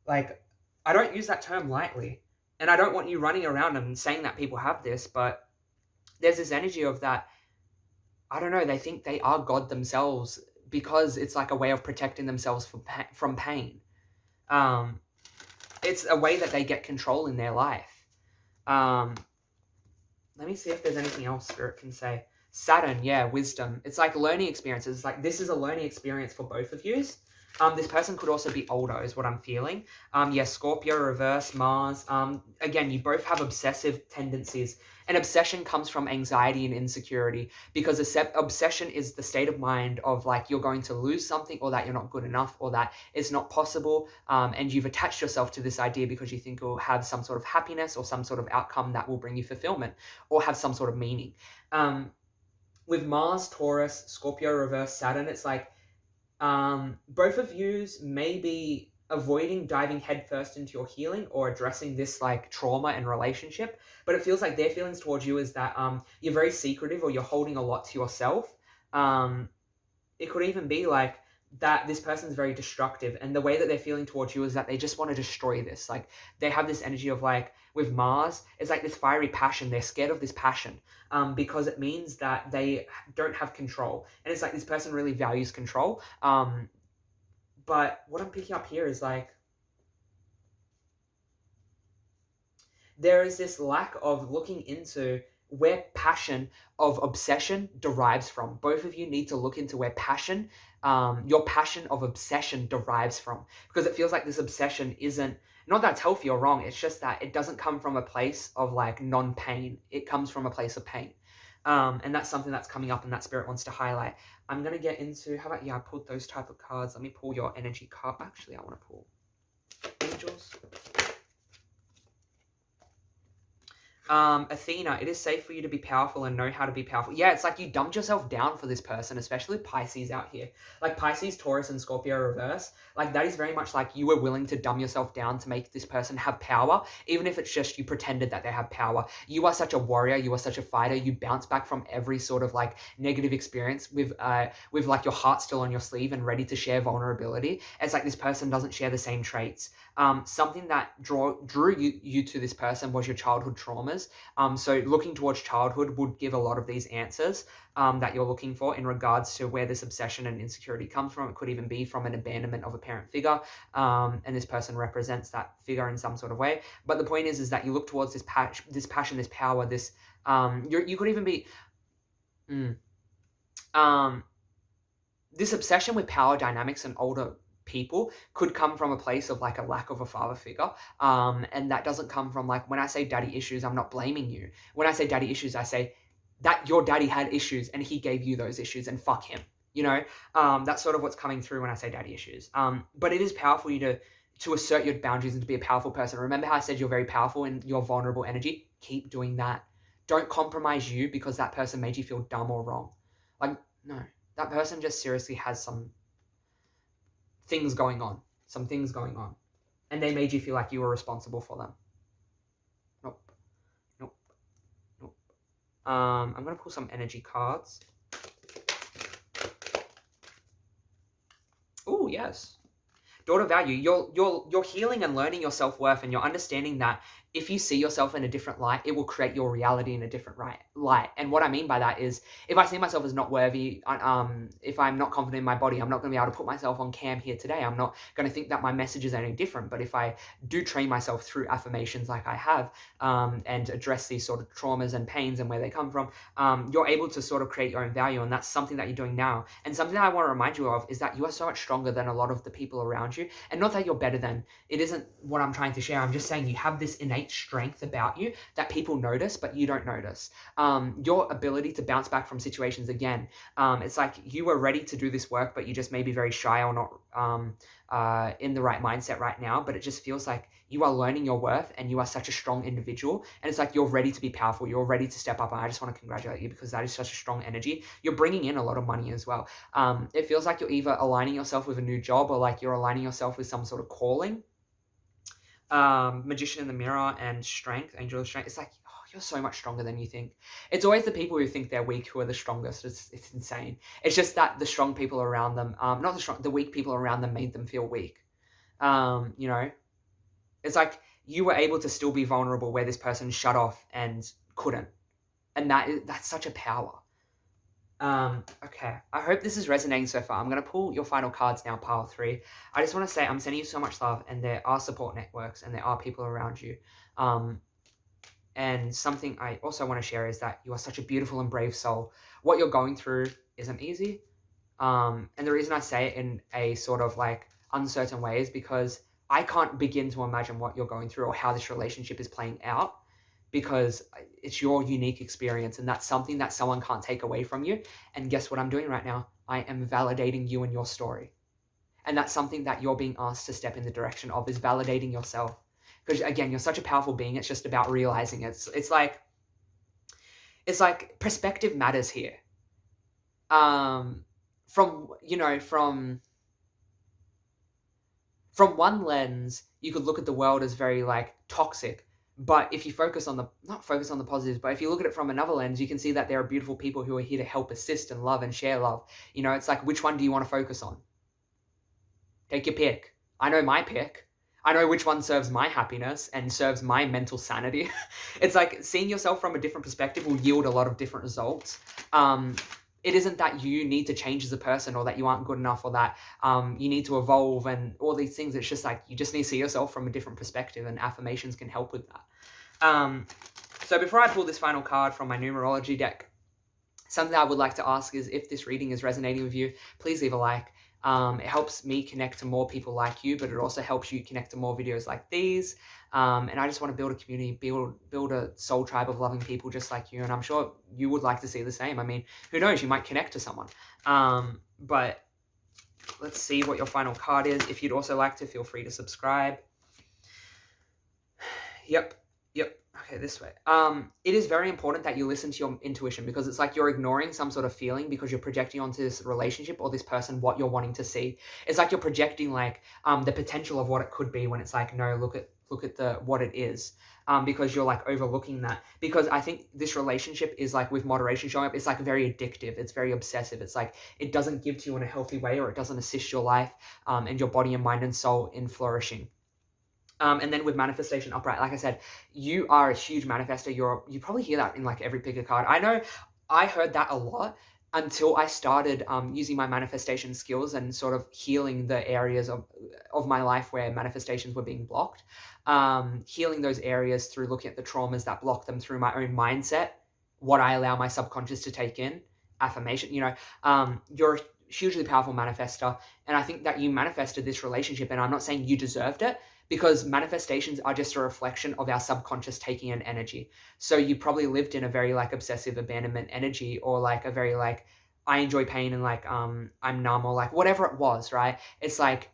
Like, I don't use that term lightly, and I don't want you running around and saying that people have this, but there's this energy of that, I don't know, they think they are God themselves because it's like a way of protecting themselves from pain. It's a way that they get control in their life. Let me see if there's anything else Spirit can say. Saturn, yeah, wisdom. It's like learning experiences. It's like, this is a learning experience for both of you. This person could also be older, is what I'm feeling. Yeah, Scorpio, reverse, Mars. Again, you both have obsessive tendencies. And obsession comes from anxiety and insecurity, because obsession is the state of mind of like, you're going to lose something, or that you're not good enough, or that it's not possible. And you've attached yourself to this idea because you think it will have some sort of happiness or some sort of outcome that will bring you fulfillment or have some sort of meaning. With Mars, Taurus, Scorpio, reverse, Saturn, it's like, both of yous may be avoiding diving headfirst into your healing or addressing this like trauma and relationship, but it feels like their feelings towards you is that you're very secretive, or you're holding a lot to yourself. It could even be like that this person's very destructive, and the way that they're feeling towards you is that they just want to destroy this. Like, they have this energy of like, with Mars, it's like this fiery passion. They're scared of this passion because it means that they don't have control. And it's like this person really values control. But what I'm picking up here is like, there is this lack of looking into where passion of obsession derives from. Both of you need to look into where passion, your passion of obsession derives from, because it feels like this obsession isn't, not that it's healthy or wrong, it's just that it doesn't come from a place of like non-pain. It comes from a place of pain. And that's something that's coming up and that Spirit wants to highlight. I'm going to get into, how about, yeah, I pulled those type of cards. Let me pull your energy card. Actually, I want to pull Angels. Athena, it is safe for you to be powerful and know how to be powerful. Yeah, it's like you dumped yourself down for this person, especially Pisces out here. Like Pisces, Taurus, and Scorpio reverse. Like that is very much like you were willing to dumb yourself down to make this person have power, even if it's just you pretended that they have power. You are such a warrior. You are such a fighter. You bounce back from every sort of like negative experience with like your heart still on your sleeve and ready to share vulnerability. It's like this person doesn't share the same traits. Something that drew you to this person was your childhood traumas. So looking towards childhood would give a lot of these answers that you're looking for in regards to where this obsession and insecurity comes from. It could even be from an abandonment of a parent figure, and this person represents that figure in some sort of way. But the point is that you look towards this passion, this power, this you could even be this obsession with power dynamics and older people could come from a place of like a lack of a father figure, and that doesn't come from like, when I say daddy issues, I'm not blaming you. When I say daddy issues, I say that your daddy had issues and he gave you those issues, and fuck him, you know. That's sort of what's coming through when I say daddy issues. But it is powerful you to assert your boundaries and to be a powerful person. Remember how I said you're very powerful in your vulnerable energy? Keep doing that. Don't compromise you because that person made you feel dumb or wrong. Like, no, that person just seriously has some things going on, and they made you feel like you were responsible for them. Nope. I'm gonna pull some energy cards. Oh yes, daughter value. You're healing and learning your self-worth, and you're understanding that if you see yourself in a different light, it will create your reality in a different light. And what I mean by that is, if I see myself as not worthy, if I'm not confident in my body, I'm not going to be able to put myself on cam here today. I'm not going to think that my messages are any different. But if I do train myself through affirmations like I have, and address these sort of traumas and pains and where they come from, you're able to sort of create your own value. And that's something that you're doing now. And something that I want to remind you of is that you are so much stronger than a lot of the people around you. And not that you're better than. It isn't what I'm trying to share. I'm just saying you have this innate strength about you that people notice, but you don't notice. Your ability to bounce back from situations again. It's like you were ready to do this work, but you just may be very shy or not in the right mindset right now. But it just feels like you are learning your worth and you are such a strong individual. And it's like you're ready to be powerful. You're ready to step up. And I just want to congratulate you because that is such a strong energy. You're bringing in a lot of money as well. It feels like you're either aligning yourself with a new job or like you're aligning yourself with some sort of calling. Magician in the mirror and strength, angel of strength. It's like, oh, you're so much stronger than you think. It's always the people who think they're weak who are the strongest. It's insane. It's just that the strong people around them, the weak people around them made them feel weak. You know, it's like you were able to still be vulnerable where this person shut off and couldn't. And that's such a power. Okay, I hope this is resonating so far. I'm going to pull your final cards now, pile 3. I just want to say I'm sending you so much love, and there are support networks, and there are people around you. And something I also want to share is that you are such a beautiful and brave soul. What you're going through isn't easy. And the reason I say it in a sort of like uncertain way is because I can't begin to imagine what you're going through or how this relationship is playing out, because it's your unique experience, and that's something that someone can't take away from you. And guess what I'm doing right now? I am validating you and your story. And that's something that you're being asked to step in the direction of, is validating yourself. Because again, you're such a powerful being. It's just about realizing it. It's like perspective matters here. From one lens, you could look at the world as very like toxic. But if you not focus on the positives, but if you look at it from another lens, you can see that there are beautiful people who are here to help, assist, and love and share love. You know, it's like, which one do you want to focus on? Take your pick. I know my pick. I know which one serves my happiness and serves my mental sanity. It's like seeing yourself from a different perspective will yield a lot of different results. It isn't that you need to change as a person or that you aren't good enough or that you need to evolve and all these things. It's just like you just need to see yourself from a different perspective, and affirmations can help with that. So before I pull this final card from my numerology deck, something I would like to ask is, if this reading is resonating with you, please leave a like. It helps me connect to more people like you, but it also helps you connect to more videos like these. And I just want to build a community, build a soul tribe of loving people just like you. And I'm sure you would like to see the same. I mean, who knows? You might connect to someone. But let's see what your final card is. If you'd also like to, feel free to subscribe. Yep. Yep. Okay, this way. It is very important that you listen to your intuition because it's like you're ignoring some sort of feeling because you're projecting onto this relationship or this person what you're wanting to see. It's like you're projecting like the potential of what it could be when it's like no, look at the what it is. Because you're like overlooking that. Because I think this relationship is like with moderation showing up. It's like very addictive. It's very obsessive. It's like it doesn't give to you in a healthy way or it doesn't assist your life and your body and mind and soul in flourishing. And then with manifestation upright, like I said, you are a huge manifester. You probably hear that in like every pick a card. I know I heard that a lot until I started using my manifestation skills and sort of healing the areas of my life where manifestations were being blocked. Healing those areas through looking at the traumas that block them through my own mindset, what I allow my subconscious to take in, affirmation. You're a hugely powerful manifester. And I think that you manifested this relationship, and I'm not saying you deserved it because manifestations are just a reflection of our subconscious taking in energy. So you probably lived in a very like obsessive abandonment energy or like a very like I enjoy pain and like I'm numb or like whatever it was, right? It's like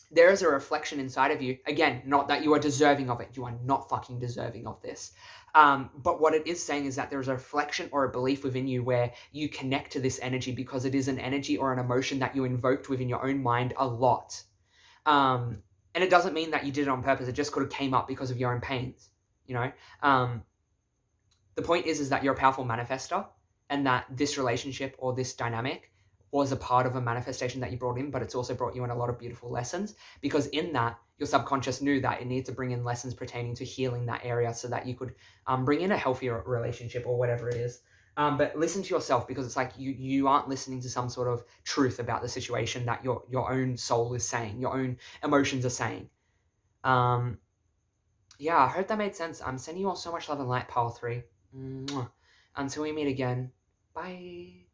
there is a reflection inside of you. Again, not that you are deserving of it. You are not fucking deserving of this. But what it is saying is that there's a reflection or a belief within you where you connect to this energy because it is an energy or an emotion that you invoked within your own mind a lot. And it doesn't mean that you did it on purpose. It just could have came up because of your own pains, you know? The point is that you're a powerful manifester and that this relationship or this dynamic was a part of a manifestation that you brought in, but it's also brought you in a lot of beautiful lessons because in that, your subconscious knew that it needed to bring in lessons pertaining to healing that area so that you could bring in a healthier relationship or whatever it is. But listen to yourself because it's like you aren't listening to some sort of truth about the situation that your own soul is saying, your own emotions are saying. Um, yeah, I hope that made sense. I'm sending you all so much love and light, Pile 3. Mwah. Until we meet again, bye.